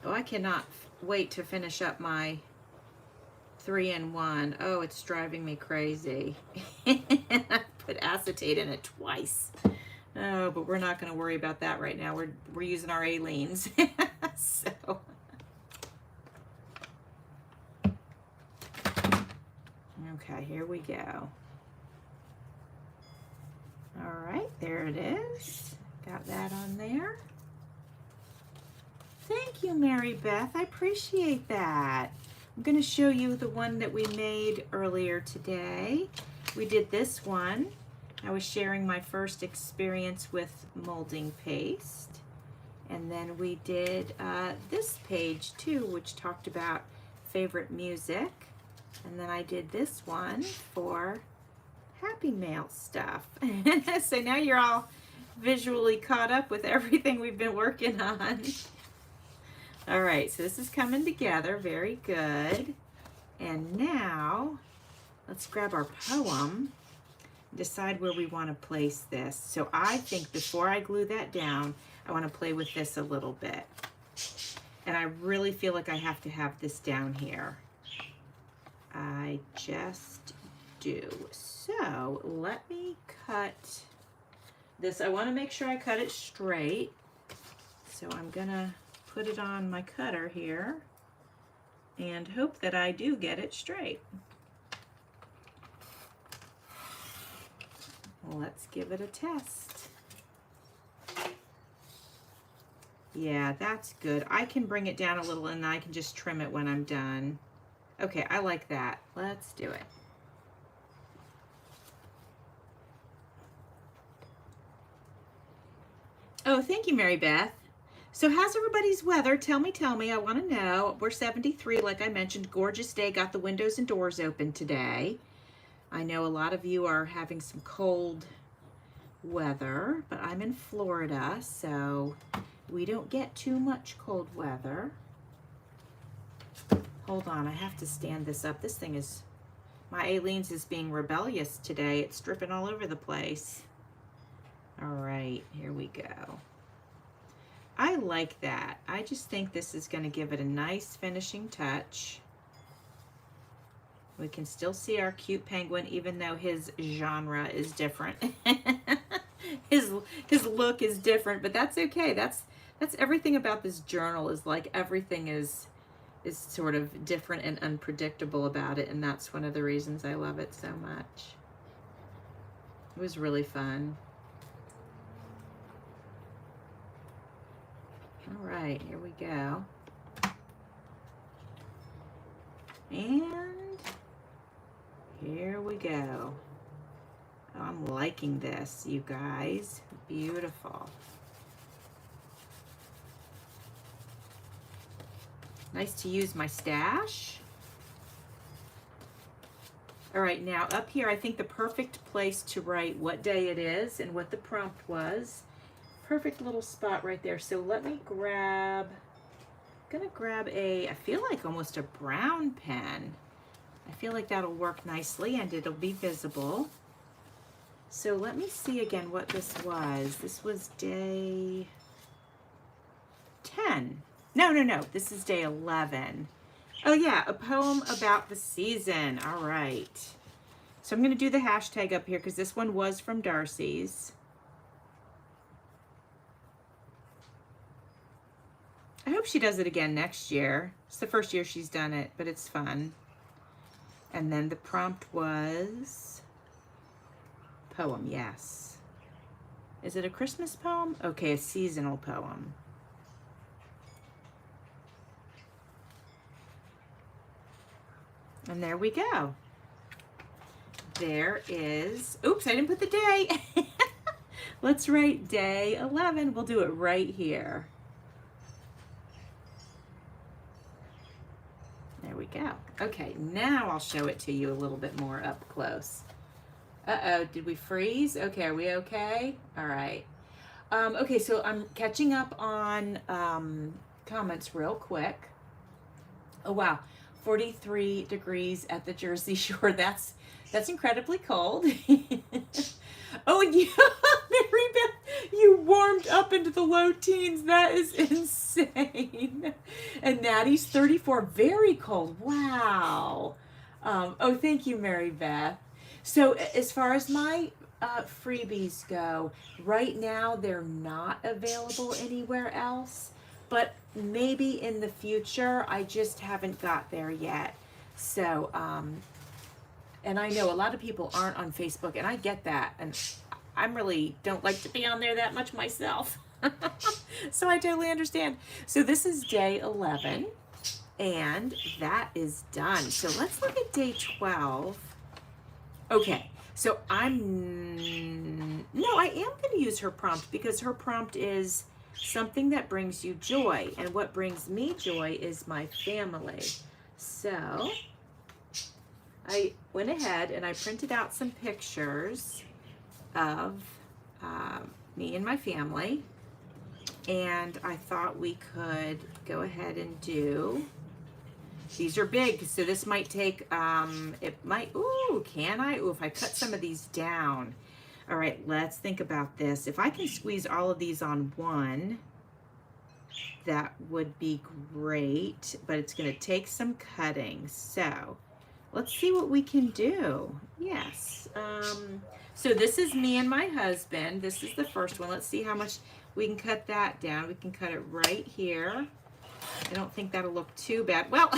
Oh, I cannot wait to finish up my 3-in-1. Oh, it's driving me crazy. I put acetate in it twice. Oh, but we're not going to worry about that right now. We're using our Aleenes. So. Okay, here we go. All right, there it is. Got that on there. Thank you, Mary Beth. I appreciate that. I'm going to show you the one that we made earlier today. We did this one. I was sharing my first experience with molding paste. And then we did this page too, which talked about favorite music. And then I did this one for Happy Mail stuff. So now you're all visually caught up with everything we've been working on. All right, so this is coming together, very good. And now, let's grab our poem, decide where we want to place this. So I think before I glue that down, I want to play with this a little bit. And I really feel like I have to have this down here. I just do. So let me cut this. I want to make sure I cut it straight. So I'm gonna put it on my cutter here and hope that I do get it straight. Let's give it a test. Yeah, that's good. I can bring it down a little and I can just trim it when I'm done. Okay, I like that. Let's do it. Oh, thank you, Mary Beth. So how's everybody's weather? Tell me, I want to know. We're 73, like I mentioned, gorgeous day. Got the windows and doors open today. I know a lot of you are having some cold weather, but I'm in Florida, so we don't get too much cold weather. Hold on, I have to stand this up. This thing is, my Aleen's is being rebellious today. It's dripping all over the place. All right, here we go. I like that. I just think this is going to give it a nice finishing touch. We can still see our cute penguin, even though his genre is different. his look is different, but that's okay. That's everything about this journal, is like everything is sort of different and unpredictable about it, and that's one of the reasons I love it so much. It was really fun. All right, here we go. And here we go. Oh, I'm liking this, you guys. Beautiful. Nice to use my stash. All right, now up here, I think the perfect place to write what day it is and what the prompt was. Perfect little spot right there. So let me grab, I'm gonna grab I feel like almost a brown pen. I feel like that'll work nicely and it'll be visible. So let me see again what this was. This was day 10. No, this is day 11. Oh yeah, a poem about the season. All right. So I'm gonna do the hashtag up here because this one was from Darcy's. I hope she does it again next year. It's the first year she's done it, but it's fun. And then the prompt was poem, yes. Is it a Christmas poem? Okay, a seasonal poem. And there we go. There is, oops, I didn't put the day. Let's write day 11. We'll do it right here. There we go. Okay, now I'll show it to you a little bit more up close. Uh-oh, did we freeze? Okay, are we okay? All right. Okay, so I'm catching up on comments real quick. Oh, wow. 43 degrees at the Jersey Shore. That's incredibly cold. Oh, and you, Mary Beth, you warmed up into the low teens. That is insane. And Natty's 34. Very cold. Wow. Oh, thank you, Mary Beth. So as far as my freebies go, right now they're not available anywhere else. But maybe in the future, I just haven't got there yet. So, and I know a lot of people aren't on Facebook, and I get that. And I really don't like to be on there that much myself. So I totally understand. So this is day 11, and that is done. So let's look at day 12. Okay, so I am going to use her prompt because her prompt is something that brings you joy, and what brings me joy is my family. So I went ahead and I printed out some pictures of me and my family, and I thought we could go ahead and do, these are big, so this might take, it might, ooh, can I? Ooh, if I cut some of these down. All right, let's think about this. If I can squeeze all of these on one, that would be great, but it's going to take some cutting. So let's see what we can do. Yes. So this is me and my husband. This is the first one. Let's see how much we can cut that down. We can cut it right here. I don't think that'll look too bad. Well,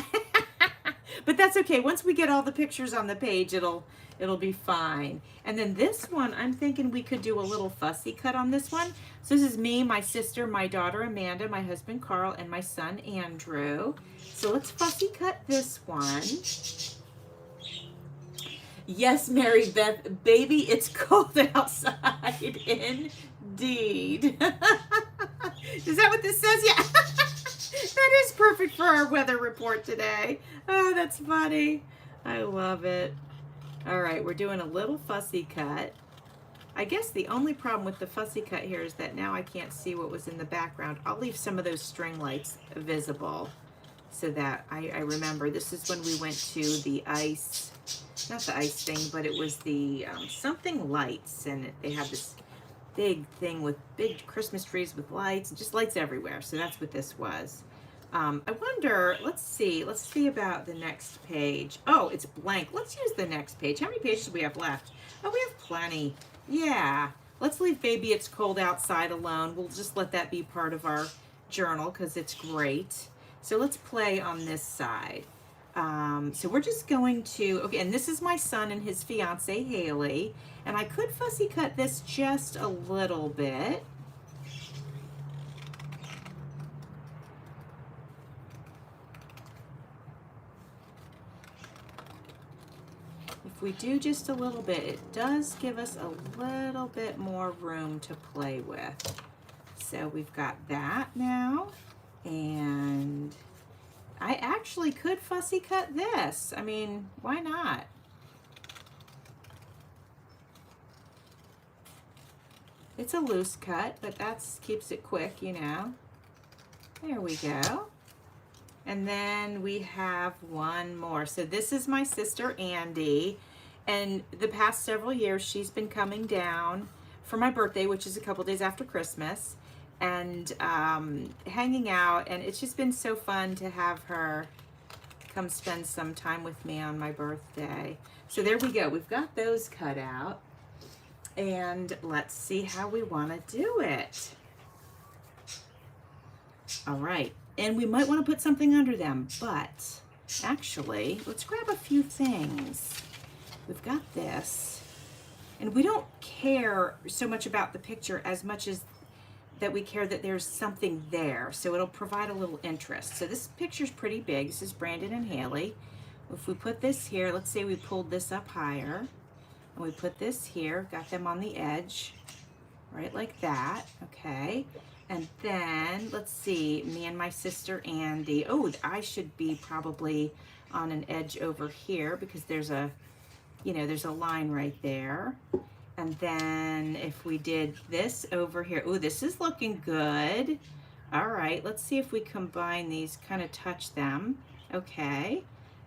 but that's okay. Once we get all the pictures on the page, it'll be fine. And then this one, I'm thinking we could do a little fussy cut on this one. So this is me, my sister, my daughter Amanda, my husband Carl, and my son Andrew. So let's fussy cut this one. Yes, Mary Beth, baby, it's cold outside. Indeed. Is that what this says? Yeah. That is perfect for our weather report today. Oh, that's funny. I love it. All right, we're doing a little fussy cut. I guess the only problem with the fussy cut here is that now I can't see what was in the background. I'll leave some of those string lights visible so that I remember. This is when we went to the ice, not the ice thing, but it was the something lights, and they have this big thing with big Christmas trees with lights, just lights everywhere. So that's what this was. I wonder, let's see about the next page. Oh, it's blank. Let's use the next page. How many pages do we have left? Oh, we have plenty. Yeah, let's leave Baby It's Cold Outside alone. We'll just let that be part of our journal because it's great. So let's play on this side. So we're just going to, okay, and this is my son and his fiance, Haley, and I could fussy cut this just a little bit. If we do just a little bit, it does give us a little bit more room to play with. So we've got that now, and I actually could fussy cut this. I mean, why not? It's a loose cut, but that's keeps it quick, you know. There we go. And then we have one more. So this is my sister, Andy. And the past several years, she's been coming down for my birthday, which is a couple days after Christmas, and hanging out. And it's just been so fun to have her come spend some time with me on my birthday. So there we go. We've got those cut out. And let's see how we want to do it. All right. And we might want to put something under them, but actually, let's grab a few things. We've got this, and we don't care so much about the picture as much as that we care that there's something there, so it'll provide a little interest. So this picture's pretty big. This is Brandon and Haley. If we put this here, let's say we pulled this up higher, and we put this here, got them on the edge, right like that, okay? And then, let's see, me and my sister Andy. Oh, I should be probably on an edge over here because there's a, you know, there's a line right there. And then if we did this over here, oh, this is looking good. All right, let's see if we combine these, kind of touch them. Okay,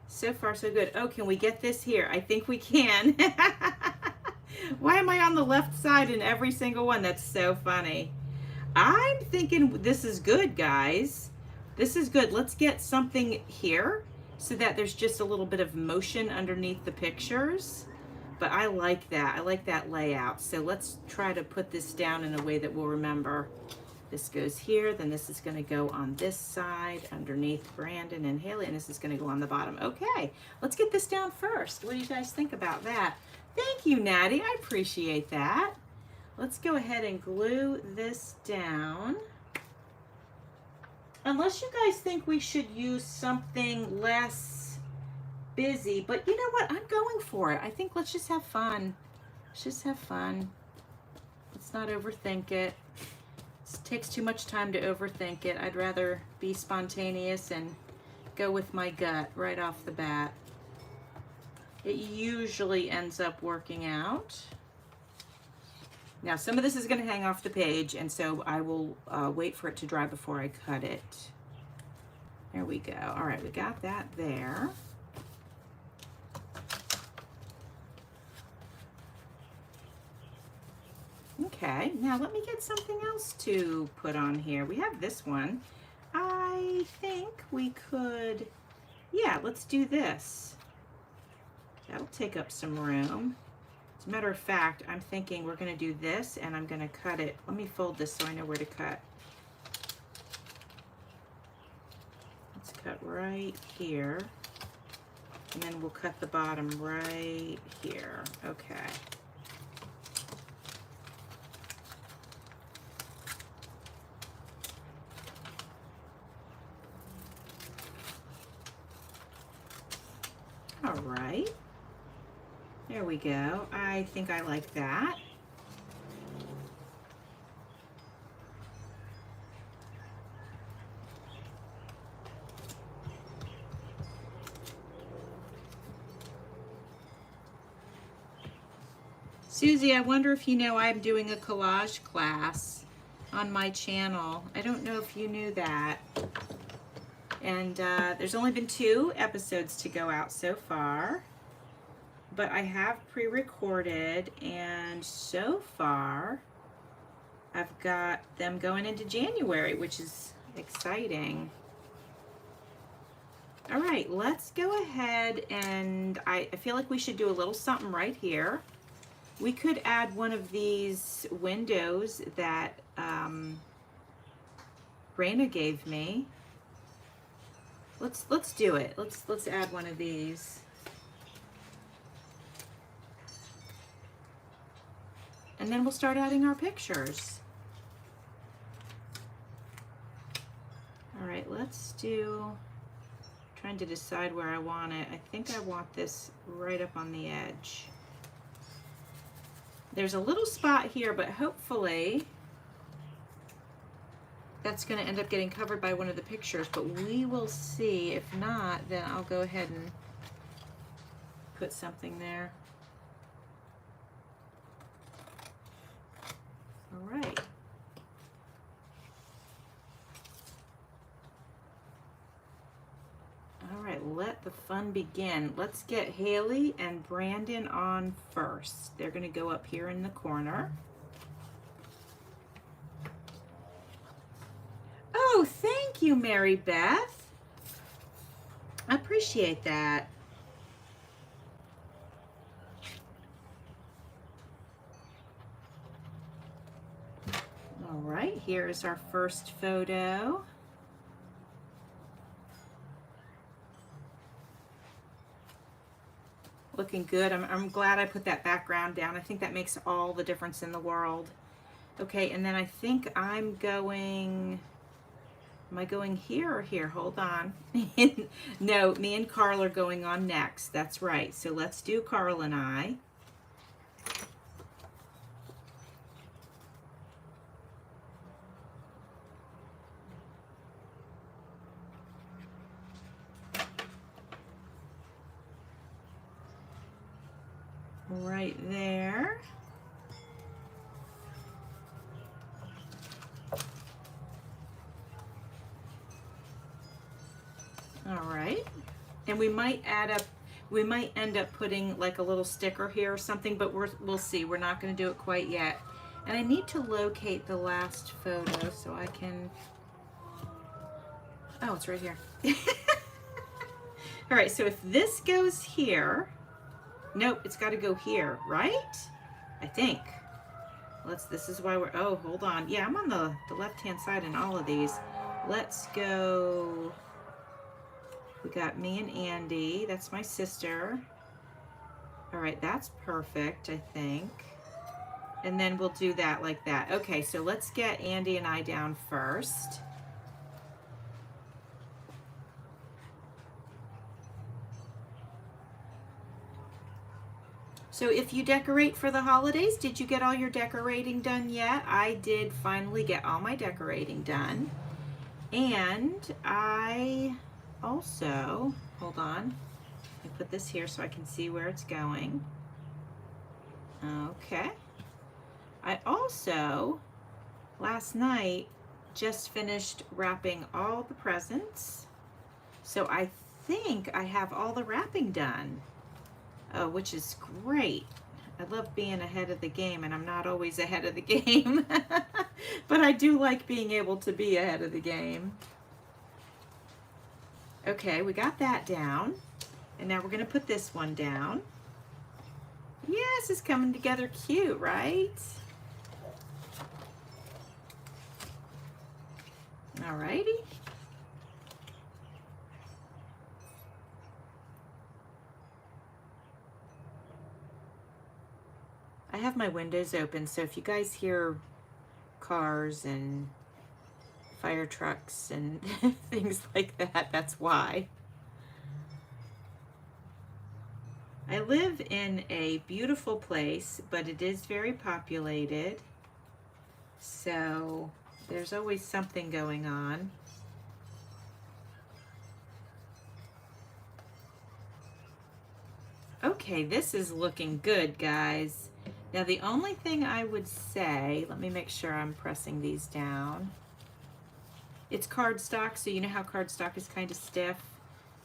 so far so good. Oh, can we get this here? I think we can. Why am I on the left side in every single one? That's so funny. I'm thinking this is good, guys. This is good. Let's get something here so that there's just a little bit of motion underneath the pictures. But I like that. I like that layout. So let's try to put this down in a way that we'll remember. This goes here, then this is going to go on this side underneath Brandon and Haley, and this is going to go on the bottom. Okay, let's get this down first. What do you guys think about that? Thank you, Natty. I appreciate that. Let's go ahead and glue this down. Unless you guys think we should use something less busy, but you know what? I'm going for it. I think let's just have fun. Let's just have fun. Let's not overthink it. It takes too much time to overthink it. I'd rather be spontaneous and go with my gut right off the bat. It usually ends up working out. Now, some of this is going to hang off the page, and so I will wait for it to dry before I cut it. There we go. All right, we got that there. Okay, now let me get something else to put on here. We have this one. I think we could, yeah, let's do this. That'll take up some room. As a matter of fact, I'm thinking we're going to do this, and I'm going to cut it. Let me fold this so I know where to cut. Let's cut right here, and then we'll cut the bottom right here. Okay. All right. There we go. I think I like that. Susie, I wonder if you know I'm doing a collage class on my channel. I don't know if you knew that. And there's only been 2 episodes to go out so far. But I have pre-recorded, and so far I've got them going into January, which is exciting. All right, let's go ahead, and I feel like we should do a little something right here. We could add one of these windows that Raina gave me. Let's do it. Let's add one of these. And then we'll start adding our pictures. All right, let's do, trying to decide where I want it. I think I want this right up on the edge. There's a little spot here, but hopefully that's going to end up getting covered by one of the pictures, but we will see. If not, then I'll go ahead and put something there. All right. All right, let the fun begin. Let's get Haley and Brandon on first. They're going to go up here in the corner. Oh, thank you, Mary Beth. I appreciate that. All right, here is our first photo. Looking good. I'm glad I put that background down. I think that makes all the difference in the world. Okay, and then I think I'm going, am I going here or here? Hold on. No, me and Carl are going on next. That's right. So let's do Carl and I. Right there. All right. And we might end up putting like a little sticker here or something, but we'll see. We're not going to do it quite yet. And I need to locate the last photo so I can, oh, it's right here. All right, so if this goes here, nope, it's got to go here, right? I think. This is why we're, oh, hold on. Yeah, I'm on the left-hand side in all of these. Let's go, we got me and Andy. That's my sister. All right, that's perfect, I think. And then we'll do that like that. Okay, so let's get Andy and I down first. So if you decorate for the holidays, did you get all your decorating done yet? I did finally get all my decorating done. And I also, hold on, I put this here so I can see where it's going. Okay. I also, last night, just finished wrapping all the presents. So I think I have all the wrapping done. Which is great. I love being ahead of the game, and I'm not always ahead of the game, but I do like being able to be ahead of the game. Okay, we got that down, and now we're going to put this one down. Yes, it's coming together cute, right? Alrighty. I have my windows open, so if you guys hear cars and fire trucks and things like that, that's why. I live in a beautiful place, but it is very populated, so there's always something going on. Okay, this is looking good, guys. Now the only thing I would say, let me make sure I'm pressing these down. It's cardstock, so you know how cardstock is kind of stiff.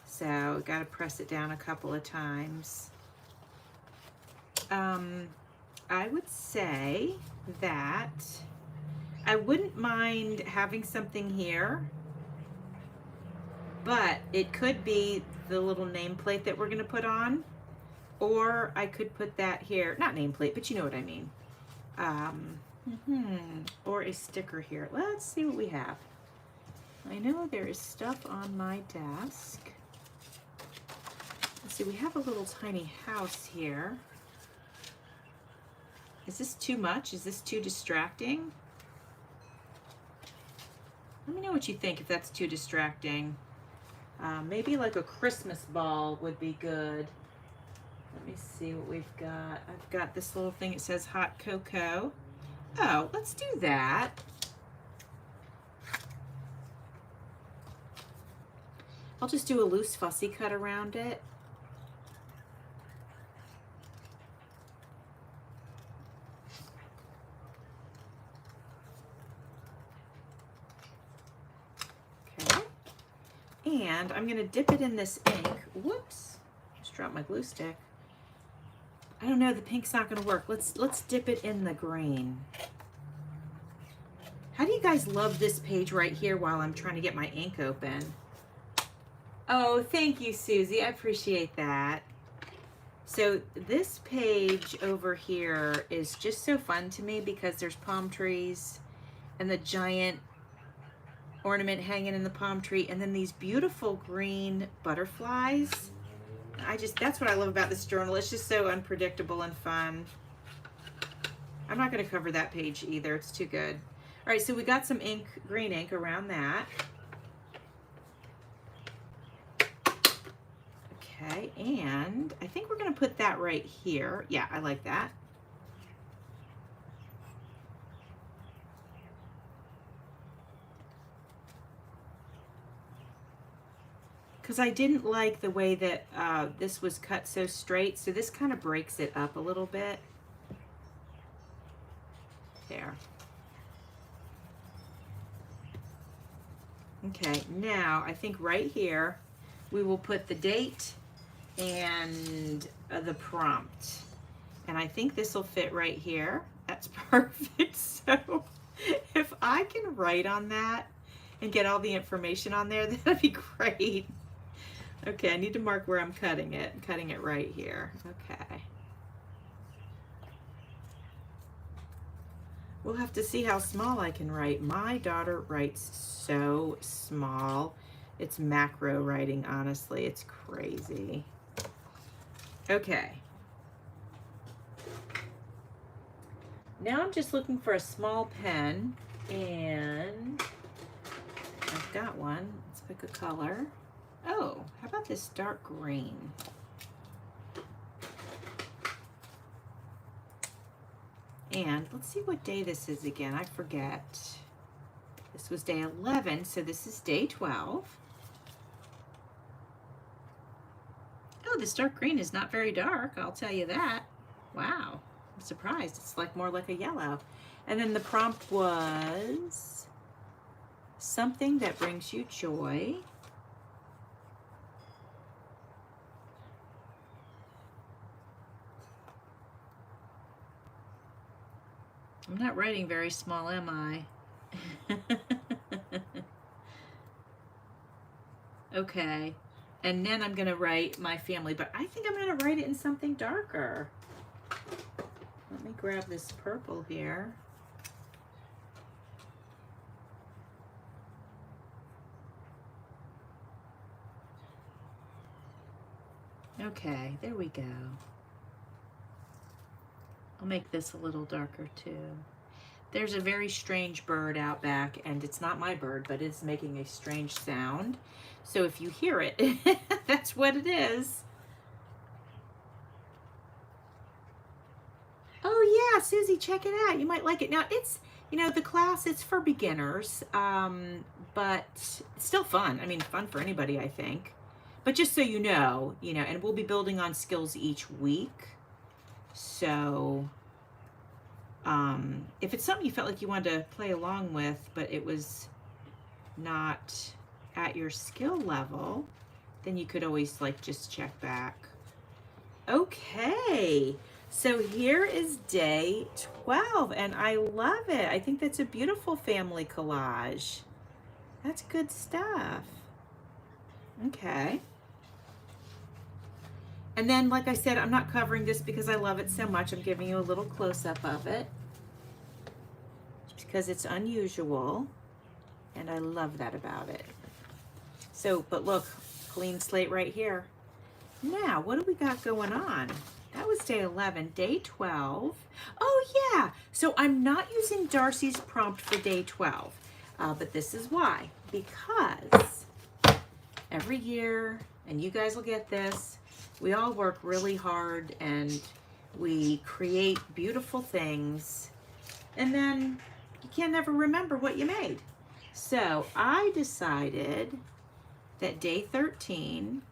So got to press it down a couple of times. I would say that I wouldn't mind having something here, but it could be the little nameplate that we're going to put on, or I could put that here, not nameplate, but you know what I mean. Or a sticker here. Let's see what we have. I know there is stuff on my desk. Let's see, we have a little tiny house here. Is this too much? Is this too distracting? Let me know what you think if that's too distracting. Maybe like a Christmas ball would be good. Let me see what we've got. I've got this little thing. It says hot cocoa. Oh, let's do that. I'll just do a loose fussy cut around it. And I'm going to dip it in this ink. Whoops, just dropped my glue stick. I don't know, the pink's not going to work. Let's dip it in the green. How do you guys love this page right here while I'm trying to get my ink open? Oh, thank you, Susie. I appreciate that. So this page over here is just so fun to me because there's palm trees and the giant ornament hanging in the palm tree, and then these beautiful green butterflies. That's what I love about this journal. It's just so unpredictable and fun. I'm not going to cover that page either. It's too good. All right, so we got some ink, green ink around that. Okay, and I think we're going to put that right here. Yeah, I like that. Because I didn't like the way that this was cut so straight, so this kind of breaks it up a little bit. There. Okay, now I think right here we will put the date and the prompt. And I think this will fit right here. That's perfect. So if I can write on that and get all the information on there, that'd be great. Okay, I need to mark where I'm cutting it. I'm cutting it right here. Okay. We'll have to see how small I can write. My daughter writes so small. It's macro writing, honestly. It's crazy. Okay. Now I'm just looking for a small pen, and I've got one. Let's pick a color. Oh, how about this dark green? And let's see what day this is again. I forget. This was day 11, so this is day 12. Oh, this dark green is not very dark, I'll tell you that. Wow, I'm surprised. It's like more like a yellow. And then the prompt was something that brings you joy. I'm not writing very small, am I? Okay. And then I'm going to write my family, but I think I'm going to write it in something darker. Let me grab this purple here. Okay, there we go. I'll make this a little darker too. There's a very strange bird out back, and it's not my bird, but it's making a strange sound. So if you hear it, that's what it is. Oh yeah, Susie, check it out. You might like it. Now it's, you know, the class is for beginners, but it's still fun. I mean, fun for anybody, I think. But just so you know, and we'll be building on skills each week. So If it's something you felt like you wanted to play along with, but it was not at your skill level, then you could always like just check back. Okay, so here is day 12, and I love it. I think that's a beautiful family collage. That's good stuff. Okay. And then, like I said, I'm not covering this because I love it so much. I'm giving you a little close-up of it because it's unusual, and I love that about it. So, but look, clean slate right here. Now, what do we got going on? That was day 11. Day 12. Oh, yeah. So I'm not using Darcy's prompt for day 12, but this is why. Because every year, and you guys will get this, we all work really hard and we create beautiful things, and then you can't ever remember what you made. So I decided that day 13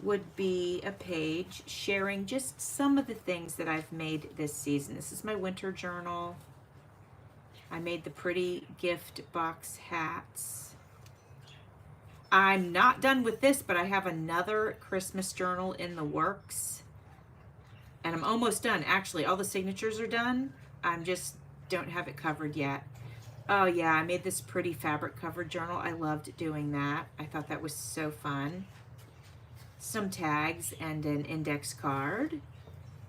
would be a page sharing just some of the things that I've made this season. This is my winter journal. I made the pretty gift box hats. I'm not done with this, but I have another Christmas journal in the works. And I'm almost done. Actually, all the signatures are done. I'm just don't have it covered yet. Oh yeah, I made this pretty fabric covered journal. I loved doing that. I thought that was so fun. Some tags and an index card.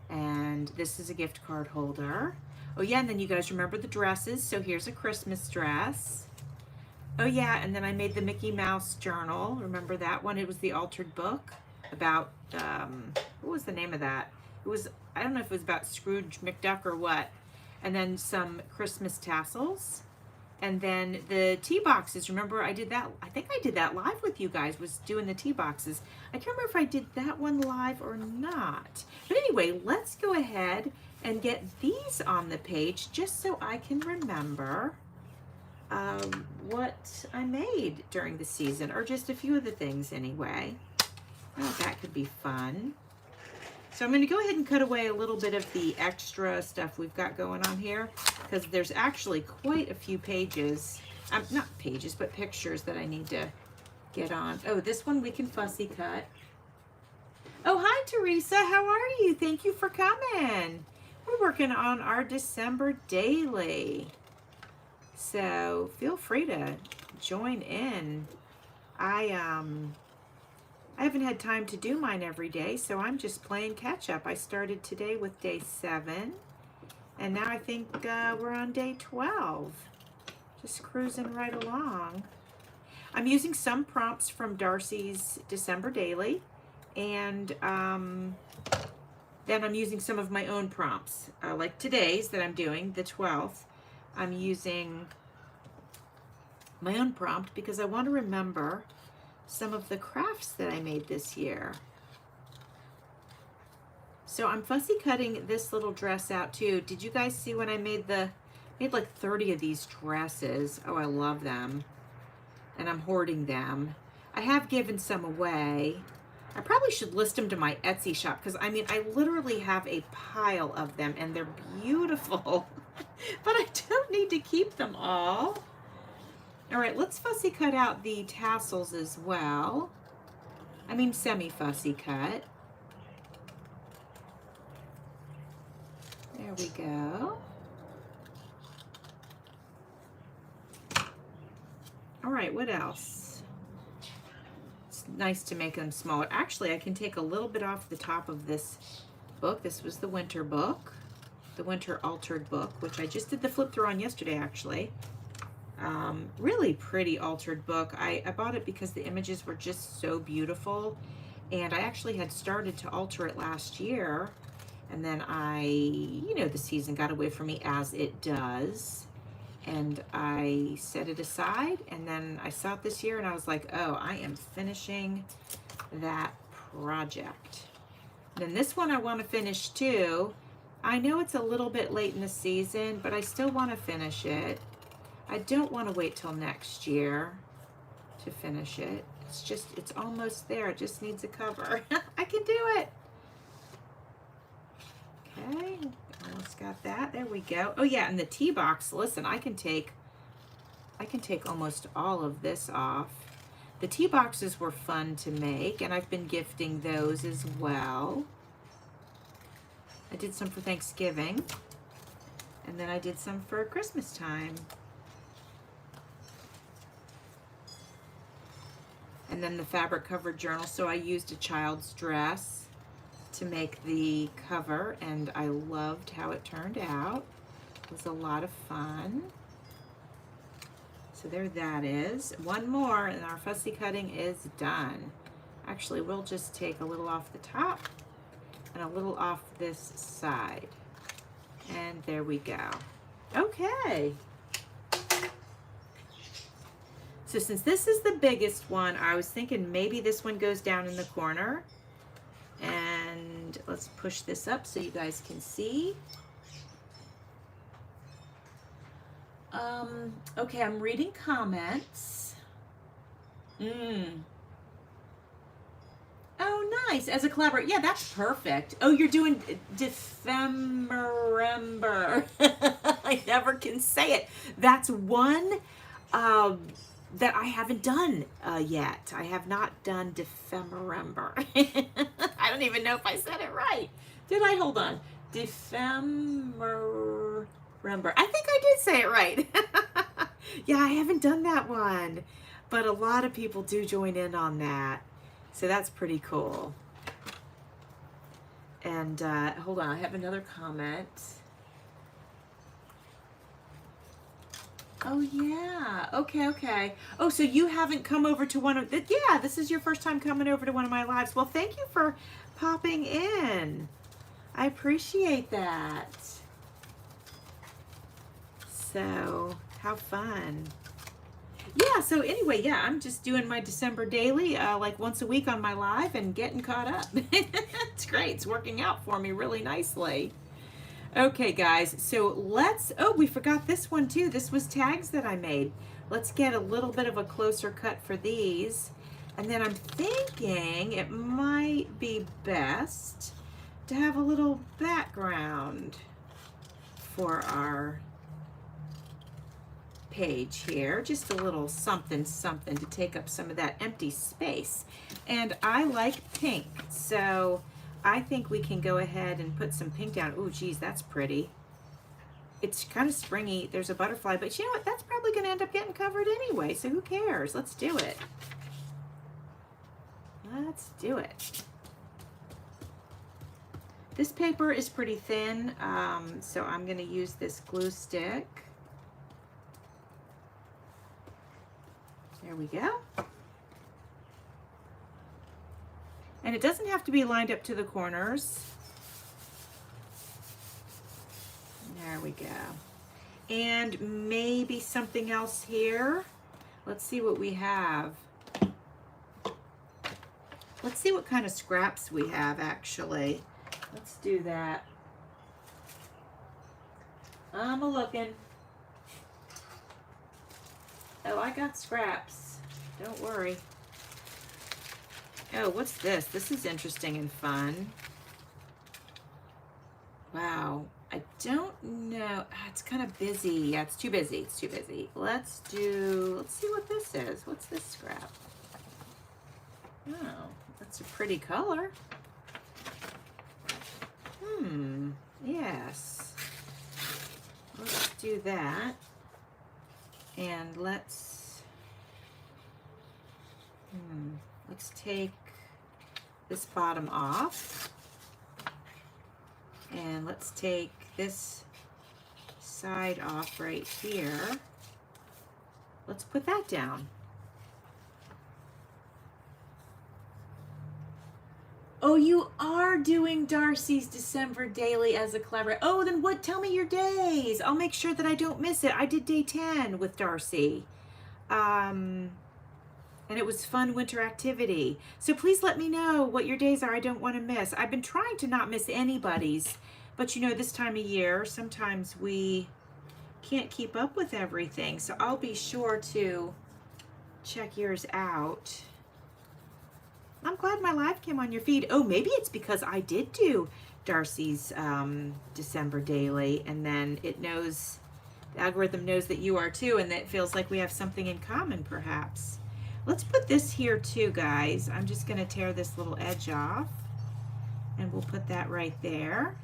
And this is a gift card holder. Oh yeah, and then you guys remember the dresses. So here's a Christmas dress. Oh yeah, and then I made the Mickey Mouse journal. Remember that one? It was the altered book about, what was the name of that? It was, I don't know if it was about Scrooge McDuck or what. And then some Christmas tassels. And then the tea boxes. Remember I did that, I think I did that live with you guys, was doing the tea boxes. I can't remember if I did that one live or not. But anyway, let's go ahead and get these on the page just so I can remember what I made during the season, or just a few of the things anyway. Oh, that could be fun. So I'm going to go ahead and cut away a little bit of the extra stuff we've got going on here, because there's actually quite a few pages, not pages, but pictures that I need to get on. Oh, this one we can fussy cut. Oh, hi, Teresa. How are you? Thank you for coming. We're working on our December daily. So feel free to join in. I haven't had time to do mine every day, so I'm just playing catch up. I started today with day 7, and now I think we're on day 12. Just cruising right along. I'm using some prompts from Darcy's December daily, and then I'm using some of my own prompts, like today's that I'm doing, the 12th. I'm using my own prompt because I want to remember some of the crafts that I made this year. So I'm fussy cutting this little dress out too. Did you guys see when I made like 30 of these dresses? Oh, I love them. And I'm hoarding them. I have given some away. I probably should list them to my Etsy shop because I mean, I literally have a pile of them and they're beautiful, but I don't need to keep them all. All right, let's fussy cut out the tassels as well. I mean, semi-fussy cut. There we go. All right, what else? It's nice to make them smaller. Actually, I can take a little bit off the top of this book. This was the winter book, the winter altered book, which I just did the flip through on yesterday, actually. Really pretty altered book. I bought it because the images were just so beautiful, and I actually had started to alter it last year, and then the season got away from me as it does, and I set it aside, and then I saw it this year and I was like, oh, I am finishing that project. Then this one I want to finish too. I know it's a little bit late in the season, but I still want to finish it. I don't want to wait till next year to finish it. It's almost there. It just needs a cover. I can do it. Okay, Almost got that. There we go. Oh yeah, and the tea box. Listen, I can take almost all of this off. The tea boxes were fun to make, and I've been gifting those as well. I did some for Thanksgiving, and then I did some for Christmas time. And then the fabric covered journal. So I used a child's dress to make the cover, and I loved how it turned out. It was a lot of fun. So there that is. One more and our fussy cutting is done. Actually, we'll just take a little off the top and a little off this side. And there we go. Okay. So since this is the biggest one, I was thinking maybe this one goes down in the corner. And let's push this up so you guys can see. Okay, I'm reading comments. Oh, nice. As a collaborator. Yeah, that's perfect. Oh, you're doing ephemera. I never can say it. That's one that I haven't done yet. I have not done ephemera. I don't even know if I said it right. Did I? Hold on. Ephemera. I think I did say it right. Yeah, I haven't done that one, but a lot of people do join in on that. So that's pretty cool. And hold on, I have another comment. Oh yeah, okay. Oh, so you haven't come over to one of the, yeah, this is your first time coming over to one of my lives. Well, thank you for popping in. I appreciate that. So, how fun. Yeah, so anyway, yeah, I'm just doing my December daily, like once a week on my live and getting caught up. It's great. It's working out for me really nicely. Okay, guys, so let's, oh, we forgot this one too. This was tags that I made. Let's get a little bit of a closer cut for these. And then I'm thinking it might be best to have a little background for our page here, just a little something to take up some of that empty space. And I like pink, so I think we can go ahead and put some pink down. Oh geez, that's pretty. It's kind of springy. There's a butterfly, but you know what, that's probably going to end up getting covered anyway, so who cares? Let's do it. Let's do it. This paper is pretty thin, so I'm going to use this glue stick. There we go. And it doesn't have to be lined up to the corners. There we go. And maybe something else here. Let's see what we have. Let's see what kind of scraps we have, actually. Let's do that. I'm a-looking. Oh, I got scraps. Don't worry. Oh, what's this? This is interesting and fun. Wow. I don't know. It's kind of busy. Yeah, it's too busy. It's too busy. Let's see what this is. What's this scrap? Oh, that's a pretty color. Yes. Let's do that. And let's take this bottom off. And let's take this side off right here. Let's put that down. Oh, you are doing Darcy's December daily as a collaborator. Oh, then what? Tell me your days. I'll make sure that I don't miss it. I did day 10 with Darcy. And it was fun winter activity. So please let me know what your days are. I don't want to miss. I've been trying to not miss anybody's, but you know, this time of year, sometimes we can't keep up with everything. So I'll be sure to check yours out. I'm glad my live came on your feed. Oh, maybe it's because I did do Darcy's December daily, and then it knows, the algorithm knows that you are too, and that it feels like we have something in common perhaps. Let's put this here too, guys. I'm just going to tear this little edge off, and we'll put that right there.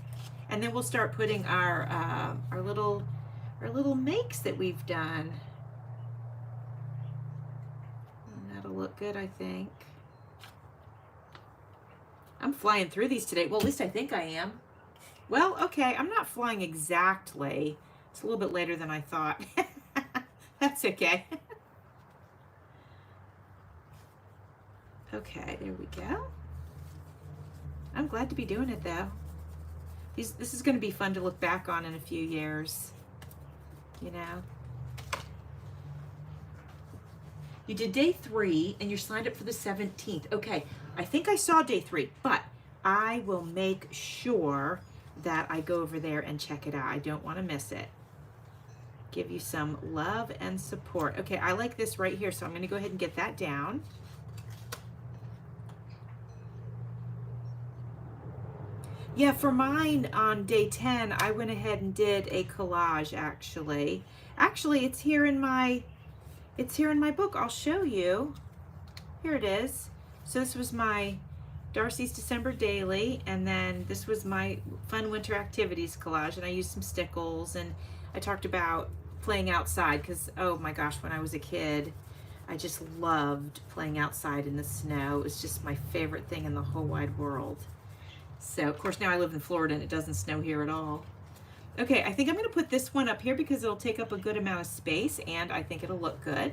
And then we'll start putting our little makes that we've done. And that'll look good, I think. I'm flying through these today. Well, at least I think I am. Well, okay, I'm not flying exactly. It's a little bit later than I thought. That's okay. Okay, there we go. I'm glad to be doing it though. This is going to be fun to look back on in a few years, you know. You did day 3 and you're signed up for the 17th. Okay, I think I saw day 3, but I will make sure that I go over there and check it out. I don't want to miss it. Give you some love and support. Okay, I like this right here, so I'm going to go ahead and get that down. Yeah, for mine on day 10, I went ahead and did a collage actually. Actually, it's here in my book. I'll show you. Here it is. So this was my Darcy's December daily, and then this was my fun winter activities collage, and I used some stickles, and I talked about playing outside because, oh my gosh, when I was a kid, I just loved playing outside in the snow. It was just my favorite thing in the whole wide world. So, of course, now I live in Florida and it doesn't snow here at all. Okay, I think I'm going to put this one up here because it'll take up a good amount of space and I think it'll look good.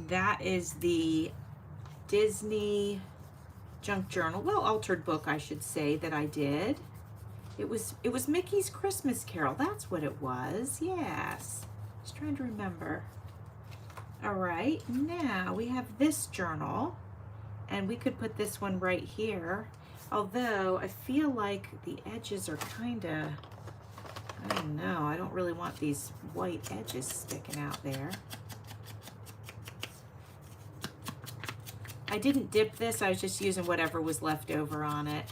That is the Disney junk journal, well, altered book, I should say, that I did. It was Mickey's Christmas Carol. That's what it was. Yes. Just trying to remember. All right, now we have this journal, and we could put this one right here. Although I feel like the edges are kind of, I don't know, I don't really want these white edges sticking out there. I didn't dip this, I was just using whatever was left over on it.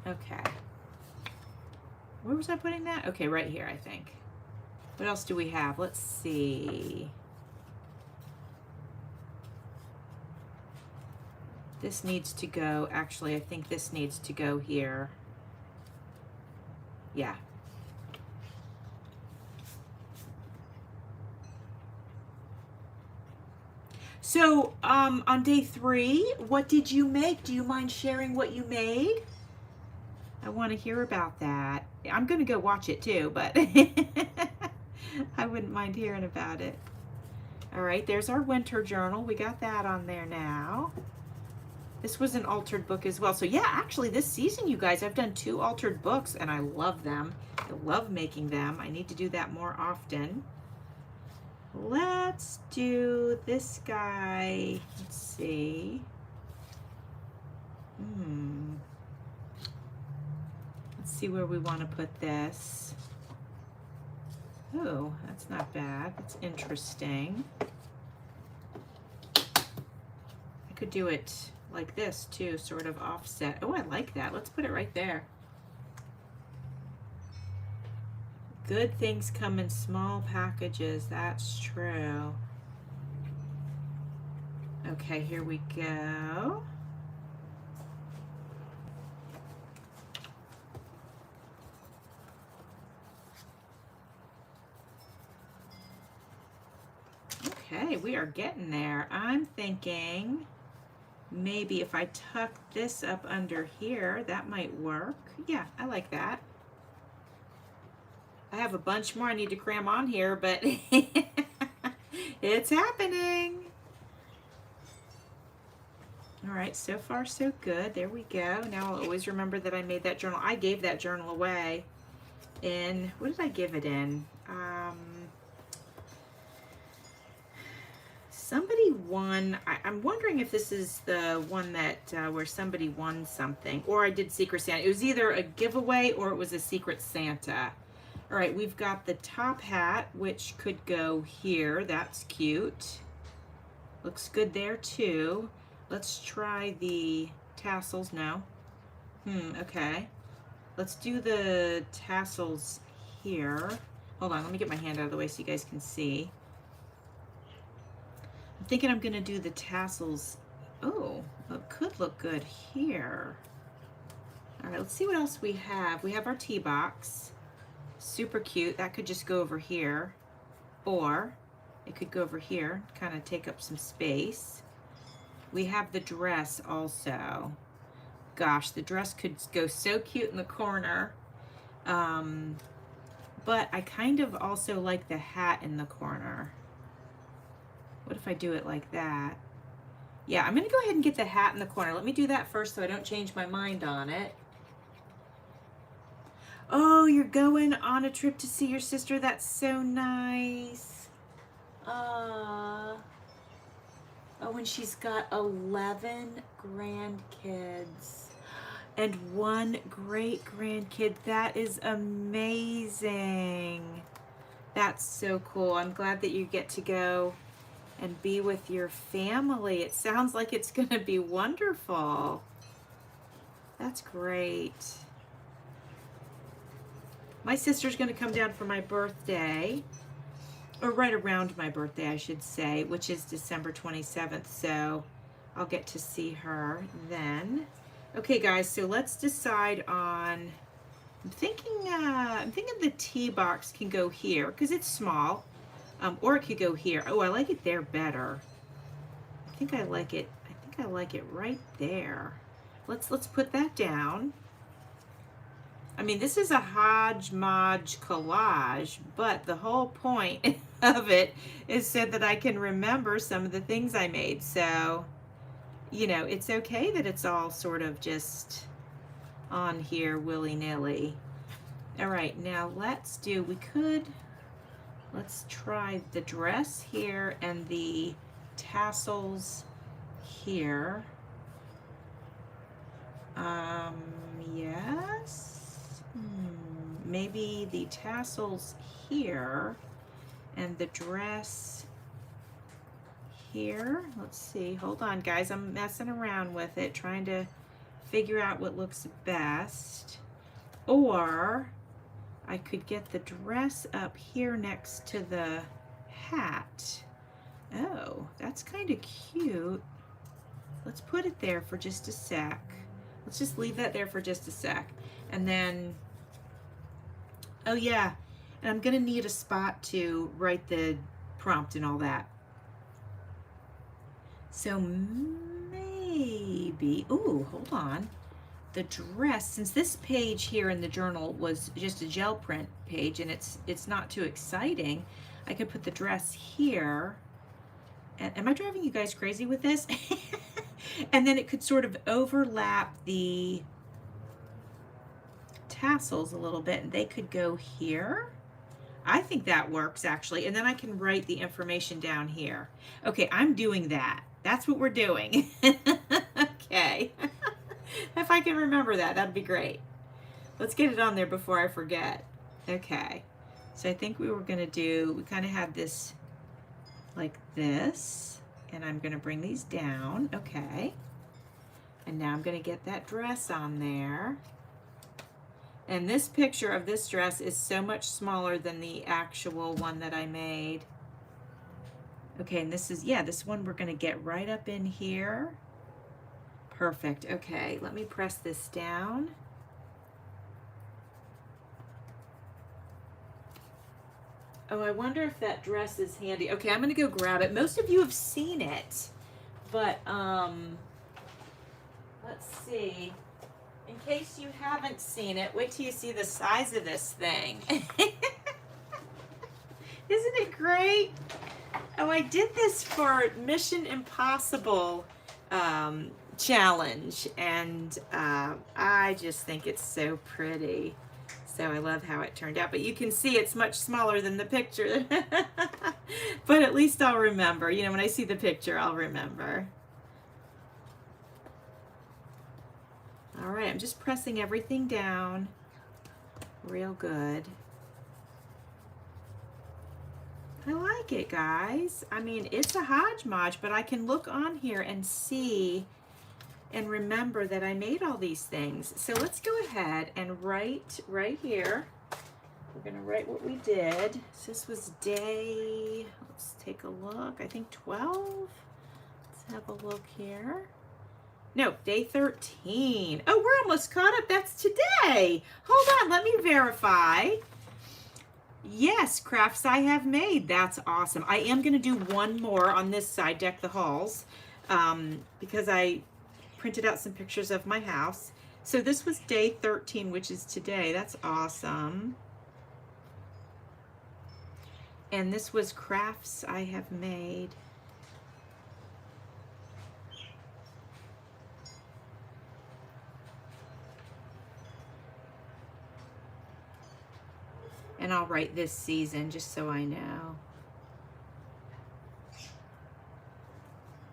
Okay. Where was I putting that? Okay, right here, I think. What else do we have? Let's see. This needs to go, actually, I think this needs to go here. Yeah. So, on day 3, what did you make? Do you mind sharing what you made? I want to hear about that. I'm going to go watch it too, but I wouldn't mind hearing about it. All right, there's our winter journal. We got that on there now. This was an altered book as well. So yeah, actually this season, you guys, I've done 2 altered books and I love them. I love making them. I need to do that more often. Let's do this guy. Let's see. Let's see where we want to put this. Oh, that's not bad. That's interesting. I could do it like this too, sort of offset. Oh, I like that. Let's put it right there. Good things come in small packages. That's true. Okay, here we go. Okay, we are getting there. I'm thinking maybe if I tuck this up under here, that might work. Yeah, I like that. I have a bunch more I need to cram on here, but it's happening. All right, so far so good. There we go. Now I'll always remember that I made that journal. I gave that journal away in, what did I give it in? Somebody won. I'm wondering if this is the one that where somebody won something, or I did Secret Santa. It was either a giveaway or it was a Secret Santa. All right, we've got the top hat, which could go here. That's cute. Looks good there too. Let's try the tassels now. Okay. Let's do the tassels here. Hold on, let me get my hand out of the way so you guys can see. I'm thinking I'm gonna do the tassels. Oh, it could look good here. All right, let's see what else we have. We have our tea box. Super cute. That could just go over here. Or it could go over here, kind of take up some space. We have the dress also. Gosh, the dress could go so cute in the corner. But I kind of also like the hat in the corner. What if I do it like that? Yeah, I'm gonna go ahead and get the hat in the corner. Let me do that first so I don't change my mind on it. Oh, you're going on a trip to see your sister? That's so nice. Oh, and she's got 11 grandkids and 1 great grandkid. That is amazing. That's so cool. I'm glad that you get to go and be with your family. It sounds like it's going to be wonderful. That's great. My sister's going to come down for my birthday, or right around my birthday, I should say, which is December 27th. So I'll get to see her then. Okay, guys, so let's decide on, I'm thinking the tea box can go here because it's small, or it could go here. Oh, I like it there better. I think I like it right there. Let's put that down. I mean, this is a hodgepodge collage, but the whole point of it is so that I can remember some of the things I made. So, you know, it's okay that it's all sort of just on here willy-nilly. All right, now let's try the dress here and the tassels here. Yes. Maybe the tassels here and the dress here. Let's see. Hold on, guys. I'm messing around with it, trying to figure out what looks best. Or I could get the dress up here next to the hat. Oh, that's kind of cute. Let's put it there for just a sec. Let's just leave that there for just a sec. And then, oh yeah, and I'm gonna need a spot to write the prompt and all that. So maybe, ooh, hold on. The dress, since this page here in the journal was just a gel print page and it's not too exciting, I could put the dress here. And am I driving you guys crazy with this? And then it could sort of overlap the tassels a little bit and they could go here. I think that works actually. And then I can write the information down here. Okay, I'm doing that. That's what we're doing. Okay. If I can remember that, that'd be great. Let's get it on there before I forget. Okay. So I think we were gonna do, we kind of had this like this, and I'm gonna bring these down. Okay. And now I'm gonna get that dress on there. And this picture of this dress is so much smaller than the actual one that I made. Okay, and this is, yeah, this one we're gonna get right up in here. Perfect. Okay, let me press this down. Oh, I wonder if that dress is handy. Okay, I'm gonna go grab it. Most of you have seen it, but let's see. In case you haven't seen it, wait till you see the size of this thing. Isn't it great? Oh, I did this for Mission Impossible challenge, and I just think it's so pretty. So I love how it turned out, but you can see it's much smaller than the picture. But at least I'll remember. You know, when I see the picture, I'll remember. All right, I'm just pressing everything down real good. like it, guys. I mean, it's a hodgepodge, but I can look on here and see and remember that I made all these things. So let's go ahead and write right here. We're gonna write what we did. So this was day, let's take a look, I think 12. Let's have a look here. No, day 13. Oh, we're almost caught up. That's today. Hold on, let me verify. Yes, crafts I have made. That's awesome. I am going to do one more on this side, Deck the Halls, because I printed out some pictures of my house. So this was day 13, which is today. That's awesome. And this was crafts I have made. And I'll write this season just so I know.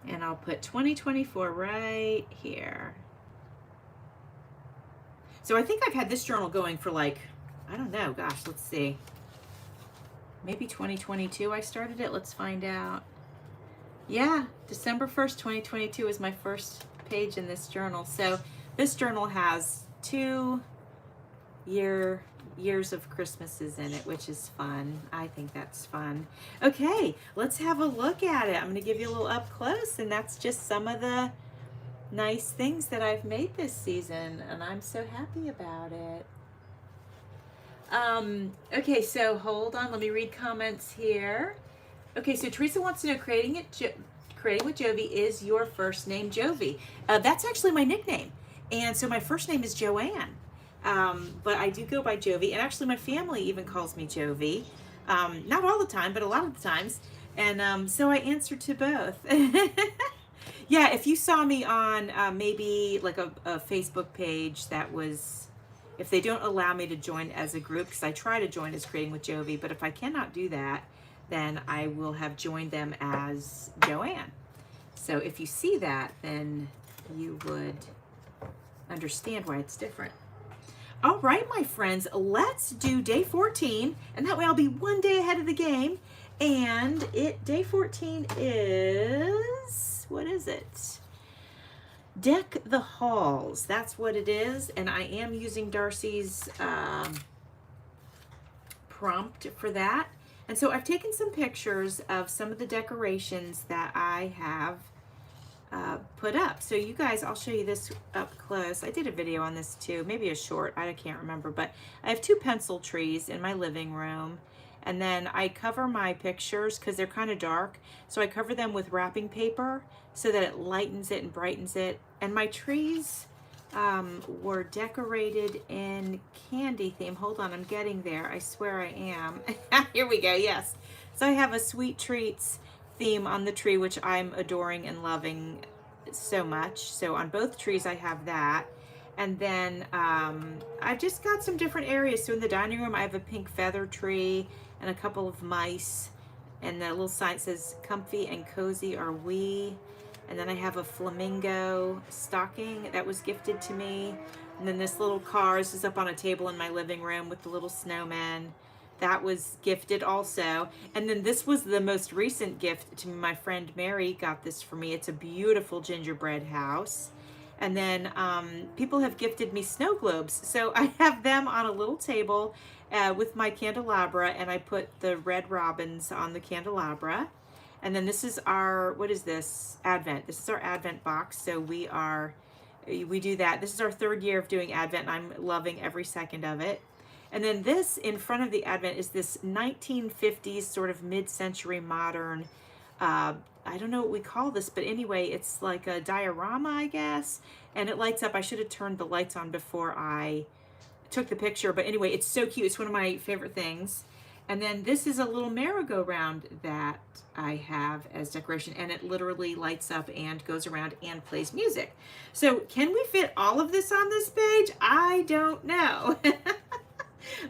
And I'll put 2024 right here. So I think I've had this journal going for like, I don't know, gosh, let's see. Maybe 2022 I started it. Let's find out. Yeah, December 1st, 2022 is my first page in this journal. So this journal has 2 years of Christmases in it, which is fun. I think that's fun. Okay, let's have a look at it. I'm going to give you a little up close, and that's just some of the nice things that I've made this season, and I'm so happy about it. Okay, so hold on, let me read comments here. Okay, so Teresa wants to know, creating with Jovi is your first name, Jovi. That's actually my nickname, and so my first name is Joanne. But I do go by Jovi, and actually my family even calls me Jovi. Not all the time, but a lot of the times. And so I answer to both. Yeah, if you saw me on maybe like a Facebook page that was, if they don't allow me to join as a group, because I try to join as Creating with Jovi, but if I cannot do that, then I will have joined them as Joanne. So if you see that, then you would understand why it's different. All right, my friends, let's do day 14, and that way I'll be one day ahead of the game. And day 14 is, what is it? Deck the Halls. That's what it is, and I am using Darcy's prompt for that. And so I've taken some pictures of some of the decorations that I have put up. So you guys, I'll show you this up close. I did a video on this too, maybe a short, I can't remember, but I have 2 pencil trees in my living room, and then I cover my pictures because they're kind of dark, so I cover them with wrapping paper so that it lightens it and brightens it. And my trees were decorated in candy theme. Hold on, I'm getting there. I swear I am. Here we go, yes. So I have a sweet treats theme on the tree, which I'm adoring and loving so much. So on both trees I have that. And then I've just got some different areas. So in the dining room I have a pink feather tree and a couple of mice, and the little sign says comfy and cozy are we. And then I have a flamingo stocking that was gifted to me. And then this little car, this is up on a table in my living room with the little snowman. That was gifted also. And then this was the most recent gift to me. My friend Mary got this for me. It's a beautiful gingerbread house. And then people have gifted me snow globes. So I have them on a little table with my candelabra, and I put the red robins on the candelabra. And then this is our, what is this? Advent. This is our Advent box. So we do that. This is our 3rd year of doing Advent, and I'm loving every second of it. And then this in front of the Advent is this 1950s sort of mid-century modern, I don't know what we call this, but anyway, it's like a diorama, I guess, and it lights up. I should have turned the lights on before I took the picture, but anyway, it's so cute. It's one of my favorite things. And then this is a little merry-go-round that I have as decoration, and it literally lights up and goes around and plays music. So can we fit all of this on this page? I don't know.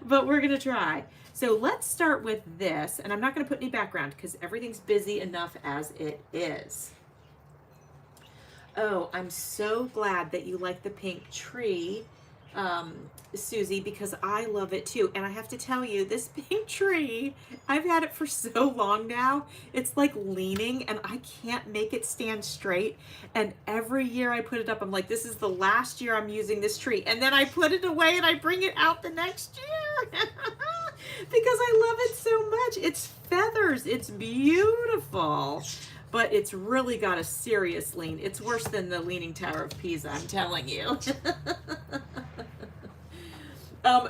But we're gonna try. So let's start with this, and I'm not gonna put any background because everything's busy enough as it is. Oh, I'm so glad that you like the pink tree Susie, because I love it too. And I have to tell you, this pink tree, I've had it for so long now. It's like leaning and I can't make it stand straight. And every year I put it up, I'm like, this is the last year I'm using this tree. And then I put it away and I bring it out the next year because I love it so much. It's feathers. It's beautiful. But it's really got a serious lean. It's worse than the Leaning Tower of Pisa, I'm telling you.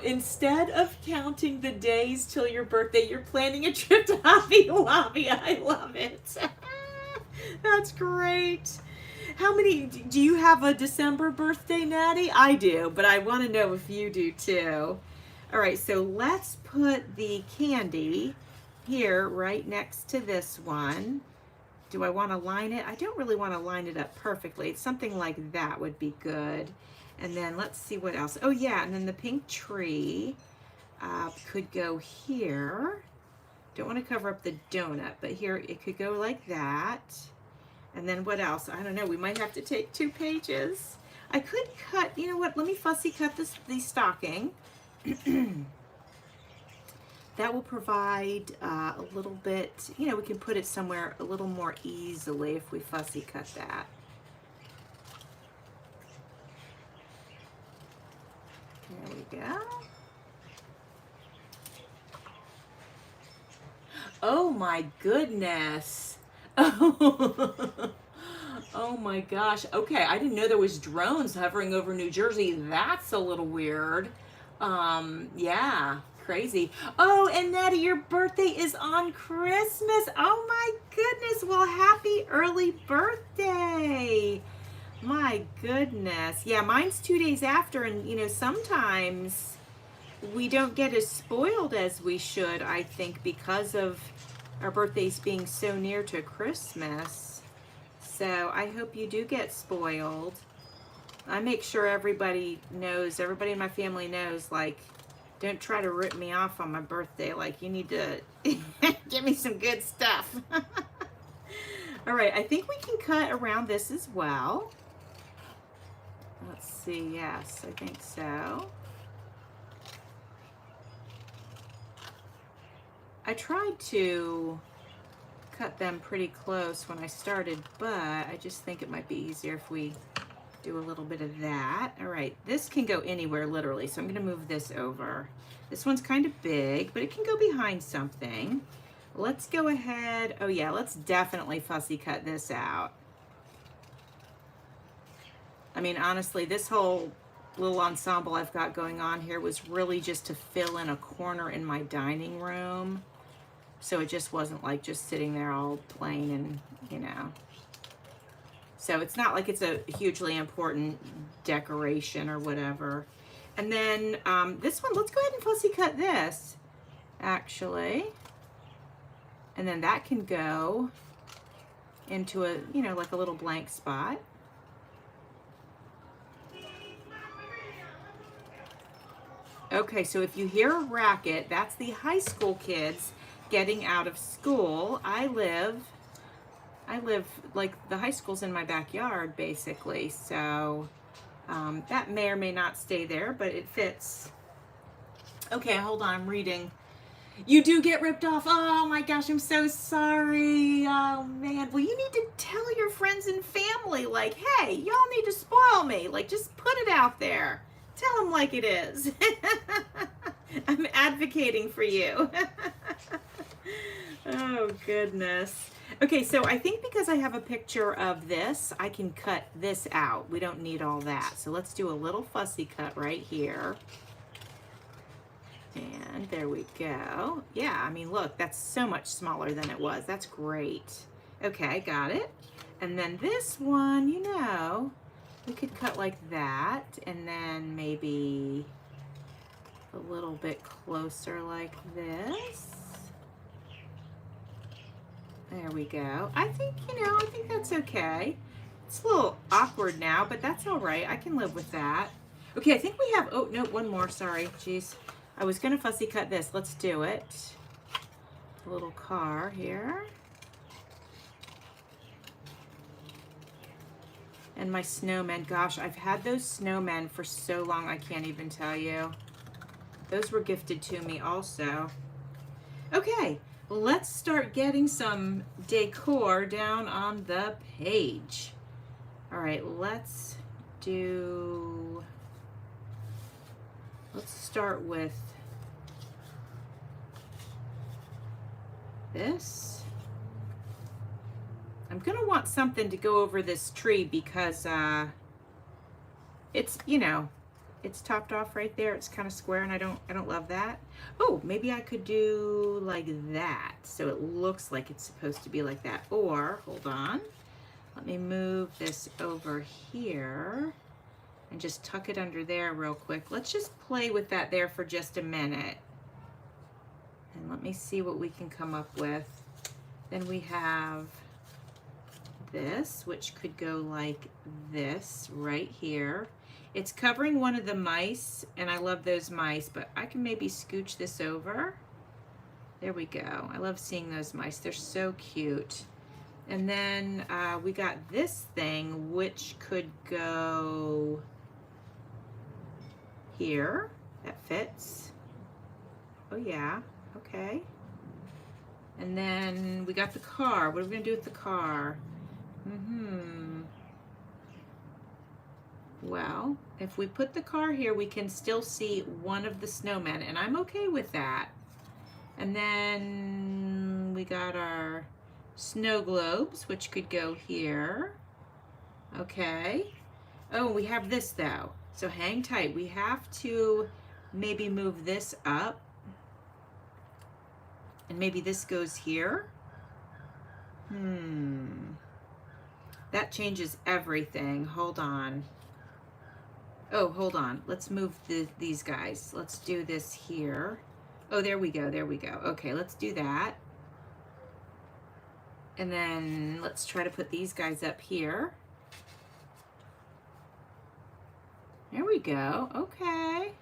Instead of counting the days till your birthday, you're planning a trip to Hobby Lobby. I love it. That's great. How many, do you have a December birthday, Natty? I do, but I want to know if you do too. All right, so let's put the candy here right next to this one. Do I want to line it? I don't really want to line it up perfectly. It's something like that would be good. And then let's see what else. Oh yeah, and then the pink tree could go here. Don't want to cover up the donut, but here it could go like that. And then what else? I don't know. We might have to take 2 pages. I could cut, you know what? Let me fussy cut the stocking. That will provide a little bit, you know, we can put it somewhere a little more easily if we fussy cut that. There we go. Oh my goodness. Oh, oh my gosh. Okay, I didn't know there was drones hovering over New Jersey. That's a little weird. Yeah. Crazy. Oh, and Natty, your birthday is on Christmas. Oh my goodness. Well, happy early birthday. My goodness. Yeah, mine's 2 days after, and you know, sometimes we don't get as spoiled as we should, I think, because of our birthdays being so near to Christmas. So I hope you do get spoiled. I make sure everybody knows, everybody in my family knows, like, don't try to rip me off on my birthday. Like, you need to give me some good stuff. All right, I think we can cut around this as well. Let's see, yes, I think so. I tried to cut them pretty close when I started, but I just think it might be easier if we do a little bit of that. All right, this can go anywhere literally, so I'm gonna move this over. This one's kind of big, but it can go behind something. Let's go ahead, oh yeah, let's definitely fussy cut this out. I mean, honestly, this whole little ensemble I've got going on here was really just to fill in a corner in my dining room. So it just wasn't like just sitting there all plain and, you know. So it's not like it's a hugely important decoration or whatever. And then this one, let's go ahead and fussy cut this, actually. And then that can go into a, you know, like a little blank spot. Okay, so if you hear a racket, that's the high school kids getting out of school. I live like the high school's in my backyard basically, so that may or may not stay there, but it fits. Okay, hold on, I'm reading. You do get ripped off. Oh my gosh, I'm so sorry. Oh man, well, you need to tell your friends and family, like, hey, y'all need to spoil me. Like, just put it out there. Tell them like it is. I'm advocating for you. Oh goodness. Okay, so I think because I have a picture of this, I can cut this out. We don't need all that. So let's do a little fussy cut right here. And there we go. Yeah, I mean, look, that's so much smaller than it was. That's great. Okay, got it. And then this one, you know, we could cut like that, and then maybe a little bit closer like this. There we go. I think, you know, I think that's okay. It's a little awkward now, but that's all right. I can live with that. Okay, I think we have, oh, no, one more, sorry. Jeez. I was gonna fussy cut this. Let's do it. A little car here. And my snowmen. Gosh, I've had those snowmen for so long, I can't even tell you. Those were gifted to me also. Okay, let's start getting some decor down on the page. All right, let's start with this. I'm gonna want something to go over this tree because it's, you know, it's topped off right there. It's kind of square and I don't love that. Oh, maybe I could do like that so it looks like it's supposed to be like that. Or, hold on, let me move this over here and just tuck it under there real quick. Let's just play with that there for just a minute. And let me see what we can come up with. Then we have this, which could go like this right here. It's covering one of the mice, and I love those mice, but I can maybe scooch this over. There we go. I love seeing those mice. They're so cute. And then we got this thing, which could go here. That fits. Oh yeah, okay. And then we got the car. What are we gonna do with the car? Well, if we put the car here, we can still see one of the snowmen, and I'm okay with that. And then we got our snow globes, which could go here. Okay. Oh, we have this though. So hang tight. We have to maybe move this up. And maybe this goes here. That changes everything. Hold on. Oh, hold on. Let's move these guys. Let's do this here. Oh, there we go. There we go. Okay, let's do that. And then let's try to put these guys up here. There we go. Okay.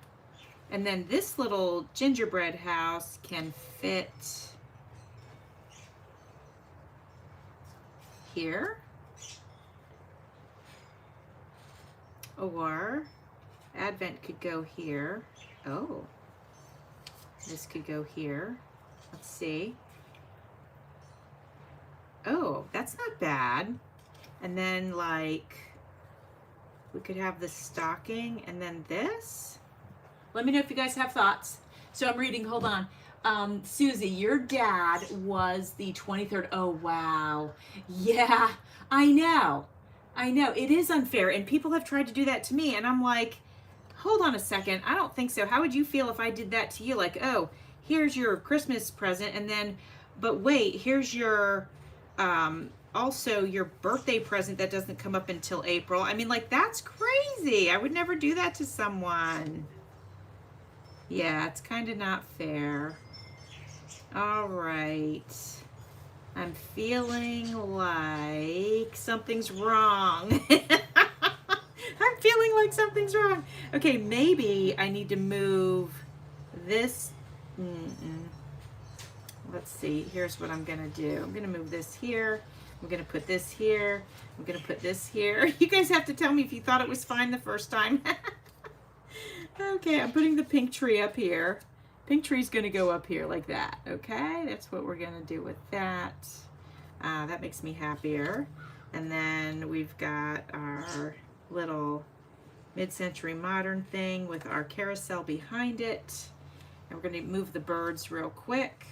And then this little gingerbread house can fit here. Or Advent could go here. Oh, this could go here. Let's see. Oh, that's not bad. And then like, we could have the stocking and then this. Let me know if you guys have thoughts. So I'm reading, hold on. Susie, your dad was the 23rd. Oh, wow. Yeah, I know. I know, it is unfair, and people have tried to do that to me, and I'm like, hold on a second, I don't think so. How would you feel if I did that to you? Like, oh, here's your Christmas present, and then, but wait, here's your, also your birthday present that doesn't come up until April. I mean, like, that's crazy. I would never do that to someone. Yeah, it's kind of not fair. All right. I'm feeling like something's wrong. I'm feeling like something's wrong. Okay, maybe I need to move this. Let's see. Here's what I'm going to do. I'm going to move this here. I'm going to put this here. I'm going to put this here. You guys have to tell me if you thought it was fine the first time. Okay, I'm putting the pink tree up here. Pink tree's going to go up here like that. Okay, that's what we're going to do with that. That makes me happier. And then we've got our little mid-century modern thing with our carousel behind it. And we're going to move the birds real quick.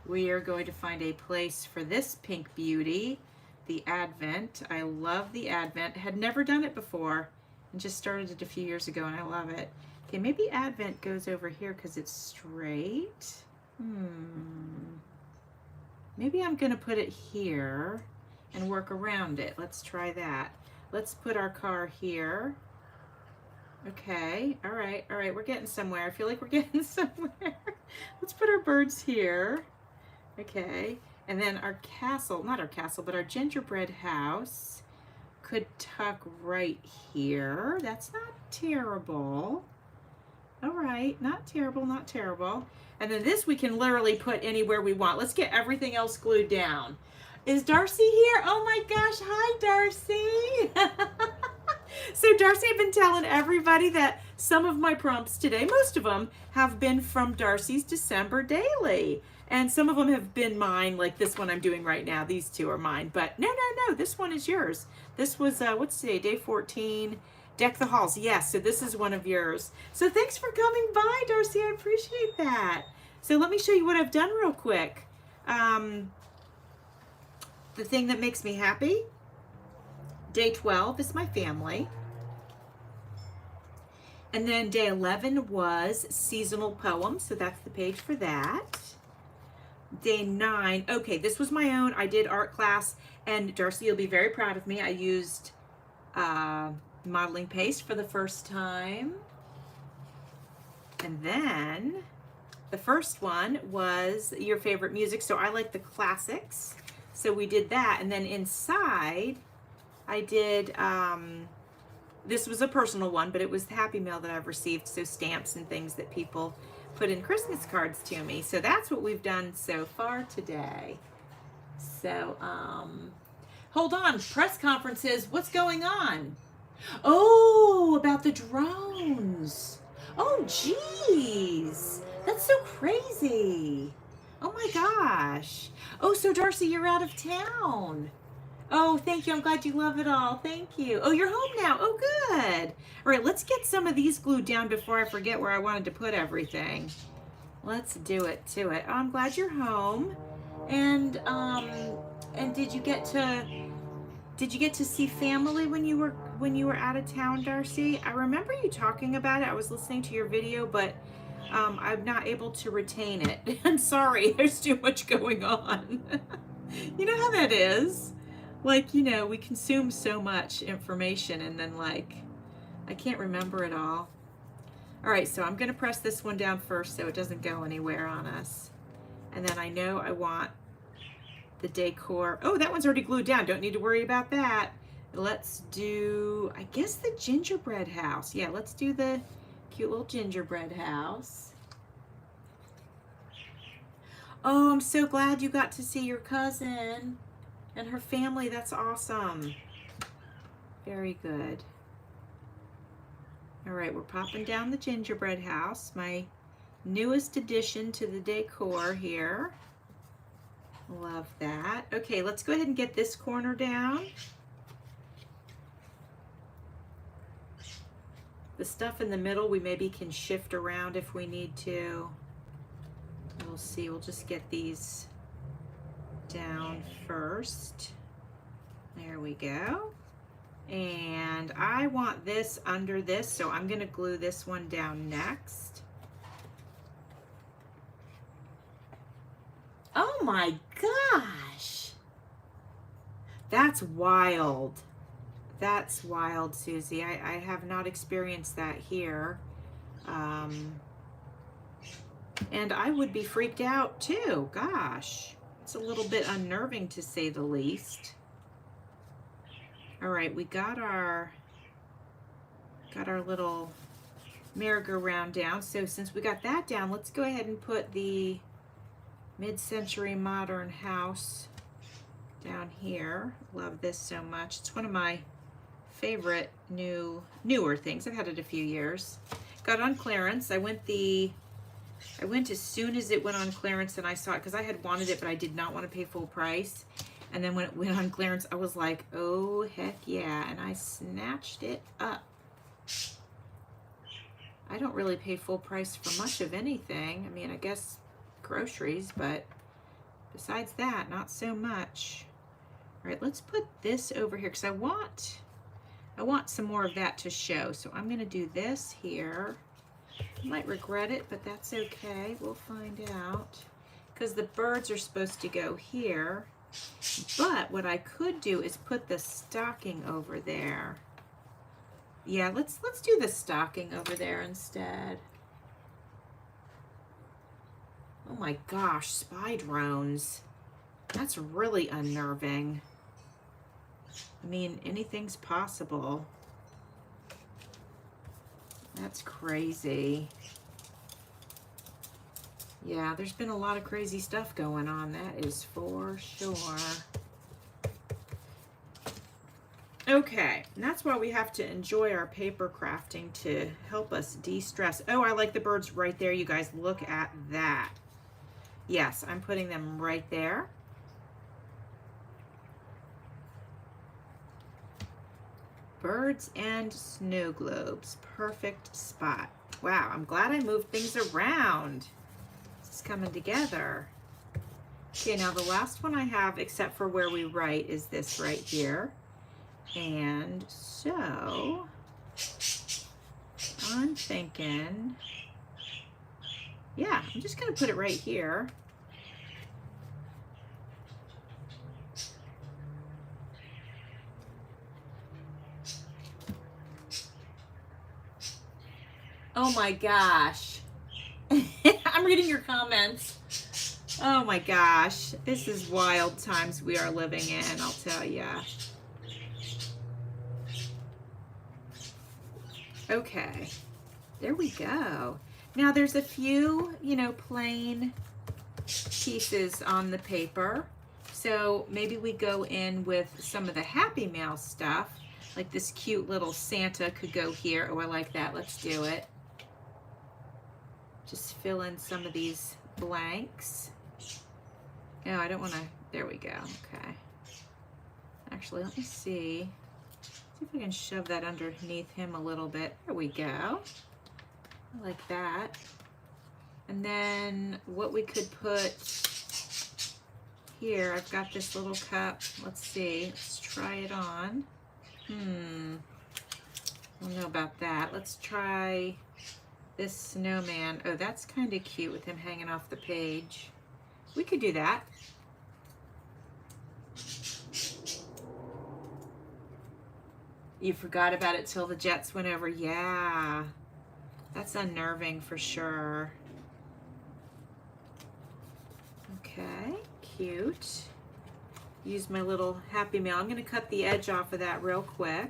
We are going to find a place for this pink beauty, the Advent. I love the Advent. Had never done it before and just started it a few years ago, and I love it. Okay, maybe Advent goes over here because it's straight. Maybe I'm going to put it here and work around it. Let's try that. Let's put our car here. Okay, all right, we're getting somewhere. I feel like we're getting somewhere. Let's put our birds here. Okay, and then our castle, not our castle, but our gingerbread house could tuck right here. That's not terrible. All right, not terrible, not terrible. And then this we can literally put anywhere we want. Let's get everything else glued down. Is Darcy here? Oh my gosh, hi Darcy. So Darcy, I've been telling everybody that some of my prompts today, most of them, have been from Darcy's December Daily. And some of them have been mine, like this one I'm doing right now. These two are mine. But no, this one is yours. This was, what's today, day 14, Deck the Halls. Yes, so this is one of yours. So thanks for coming by, Darcy. I appreciate that. So let me show you what I've done real quick. The thing that makes me happy. Day 12 is my family. And then day 11 was seasonal poems, so that's the page for that. Day 9, okay, this was my own. I did art class, and Darcy, you'll be very proud of me. I used modeling paste for the first time. And then the first one was your favorite music, so I like the classics. So we did that, and then inside, I did, this was a personal one, but it was the Happy Mail that I've received, so stamps and things that people put in Christmas cards to me. So that's what we've done so far today. So, hold on, press conferences, what's going on? Oh, about the drones. Oh, geez, that's so crazy. Oh my gosh. Oh, so Darcy, you're out of town. Oh, thank you. I'm glad you love it all. Thank you. Oh, you're home now. Oh, good. All right, let's get some of these glued down before I forget where I wanted to put everything. Let's do it to it. Oh, I'm glad you're home. And did you get to see family when you were out of town, Darcy? I remember you talking about it. I was listening to your video, but I'm not able to retain it. I'm sorry. There's too much going on. You know how that is? Like, you know, we consume so much information and then like, I can't remember it all. All right, so I'm gonna press this one down first so it doesn't go anywhere on us. And then I know I want the decor. Oh, that one's already glued down. Don't need to worry about that. Let's do, I guess, the gingerbread house. Yeah, let's do the cute little gingerbread house. Oh, I'm so glad you got to see your cousin and her family. That's awesome. Very good. All right, we're popping down the gingerbread house, my newest addition to the decor here. Love that. Okay, let's go ahead and get this corner down. The stuff in the middle we maybe can shift around if we need to. We'll see. We'll just get these down first. There we go. And I want this under this, so I'm going to glue this one down next. Oh my gosh. That's wild. That's wild, Susie. I have not experienced that here. And I would be freaked out too. Gosh. It's a little bit unnerving to say the least. All right, we got our little merry-go-round down. So since we got that down, let's go ahead and put the mid-century modern house down here. Love this so much. It's one of my favorite newer things. I've had it a few years. Got it on clearance. I went as soon as it went on clearance and I saw it because I had wanted it, but I did not want to pay full price. And then when it went on clearance, I was like, oh, heck yeah. And I snatched it up. I don't really pay full price for much of anything. I mean, I guess groceries, but besides that, not so much. All right, let's put this over here because I want some more of that to show. So I'm going to do this here. I might regret it, but that's okay. We'll find out because the birds are supposed to go here. But what I could do is put the stocking over there. Yeah, let's do the stocking over there instead. Oh my gosh, spy drones. That's really unnerving. I mean, anything's possible. That's crazy. Yeah, there's been a lot of crazy stuff going on, that is for sure. Okay, and that's why we have to enjoy our paper crafting to help us de-stress. Oh, I like the birds right there, you guys. Look at that. Yes, I'm putting them right there. Birds and snow globes. Perfect spot. Wow, I'm glad I moved things around. This is coming together. Okay, now the last one I have, except for where we write, is this right here. And so I'm thinking, yeah, I'm just gonna put it right here. Oh my gosh. I'm reading your comments. Oh my gosh. This is wild times we are living in, I'll tell ya. Okay. There we go. Now there's a few, you know, plain pieces on the paper. So maybe we go in with some of the Happy Mail stuff. Like this cute little Santa could go here. Oh, I like that. Let's do it. Just fill in some of these blanks. No, I don't want to. There we go. Okay. Actually, let me see. See if I can shove that underneath him a little bit. There we go. I like that. And then what we could put here, I've got this little cup. Let's see. Let's try it on. I don't know about that. Let's try this snowman. Oh, that's kind of cute with him hanging off the page. We could do that. You forgot about it till the jets went over. Yeah, that's unnerving for sure. Okay, cute. Use my little Happy Mail. I'm going to cut the edge off of that real quick.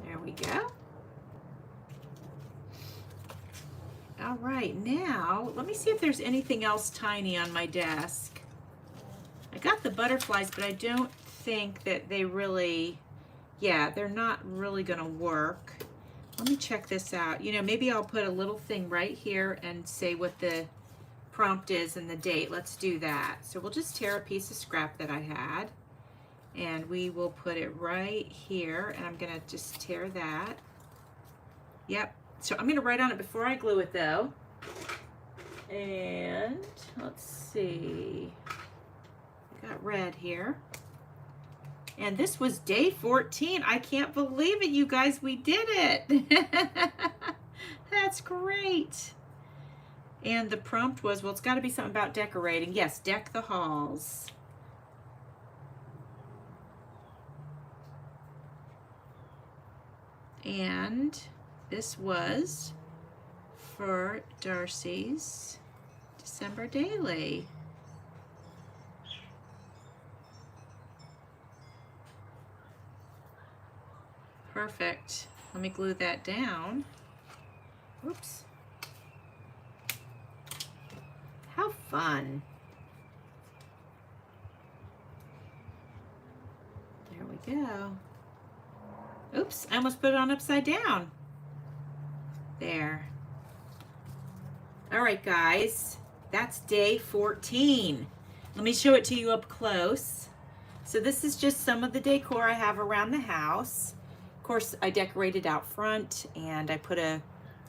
There we go. All right, now let me see if there's anything else tiny on my desk. I got the butterflies, but I don't think that they really, yeah, they're not really going to work. Let me check this out. You know, maybe I'll put a little thing right here and say what the prompt is and the date. Let's do that. So we'll just tear a piece of scrap that I had and we will put it right here, and I'm gonna just tear that. Yep, so I'm gonna write on it before I glue it though. And let's see, I got red here. And this was day 14. I can't believe it, you guys, we did it. That's great. And the prompt was, well, it's got to be something about decorating. Yes, deck the halls. And this was for Darcy's December Daily. Perfect. Let me glue that down. Oops. How fun. There we go. Oops, I almost put it on upside down. There. All right, guys, that's day 14. Let me show it to you up close. So this is just some of the decor I have around the house. Of course, I decorated out front, and I put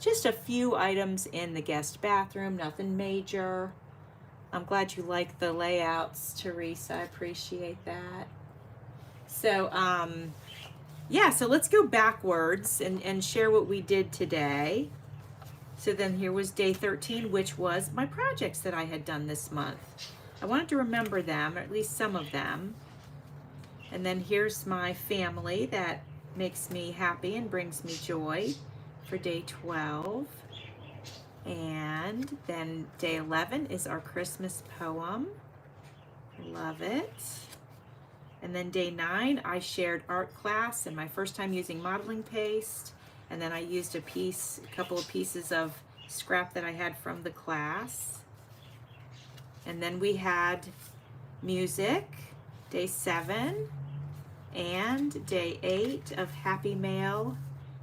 just a few items in the guest bathroom, nothing major. I'm glad you like the layouts, Teresa. I appreciate that. So, yeah, so let's go backwards and share what we did today. So then here was day 13, which was my projects that I had done this month. I wanted to remember them, or at least some of them. And then here's my family that makes me happy and brings me joy for day 12. And then day 11 is our Christmas poem. I love it. And then day 9, I shared art class and my first time using modeling paste. And then I used a couple of pieces of scrap that I had from the class. And then we had music, day 7, and day 8 of Happy Mail,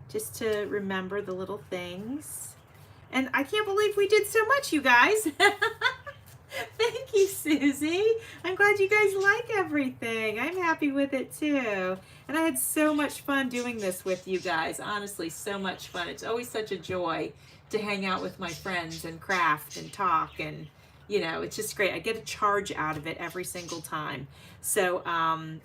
just to remember the little things. And I can't believe we did so much, you guys. Thank you, Susie. I'm glad you guys like everything. I'm happy with it too. And I had so much fun doing this with you guys. Honestly, so much fun. It's always such a joy to hang out with my friends and craft and talk, and you know, it's just great. I get a charge out of it every single time. So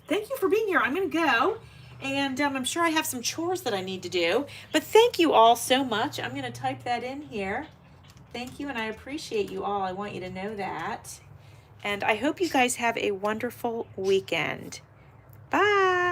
thank you for being here. I'm gonna go, and I'm sure I have some chores that I need to do, but thank you all so much. I'm gonna type that in here. Thank you, and I appreciate you all. I want you to know that. And I hope you guys have a wonderful weekend. Bye.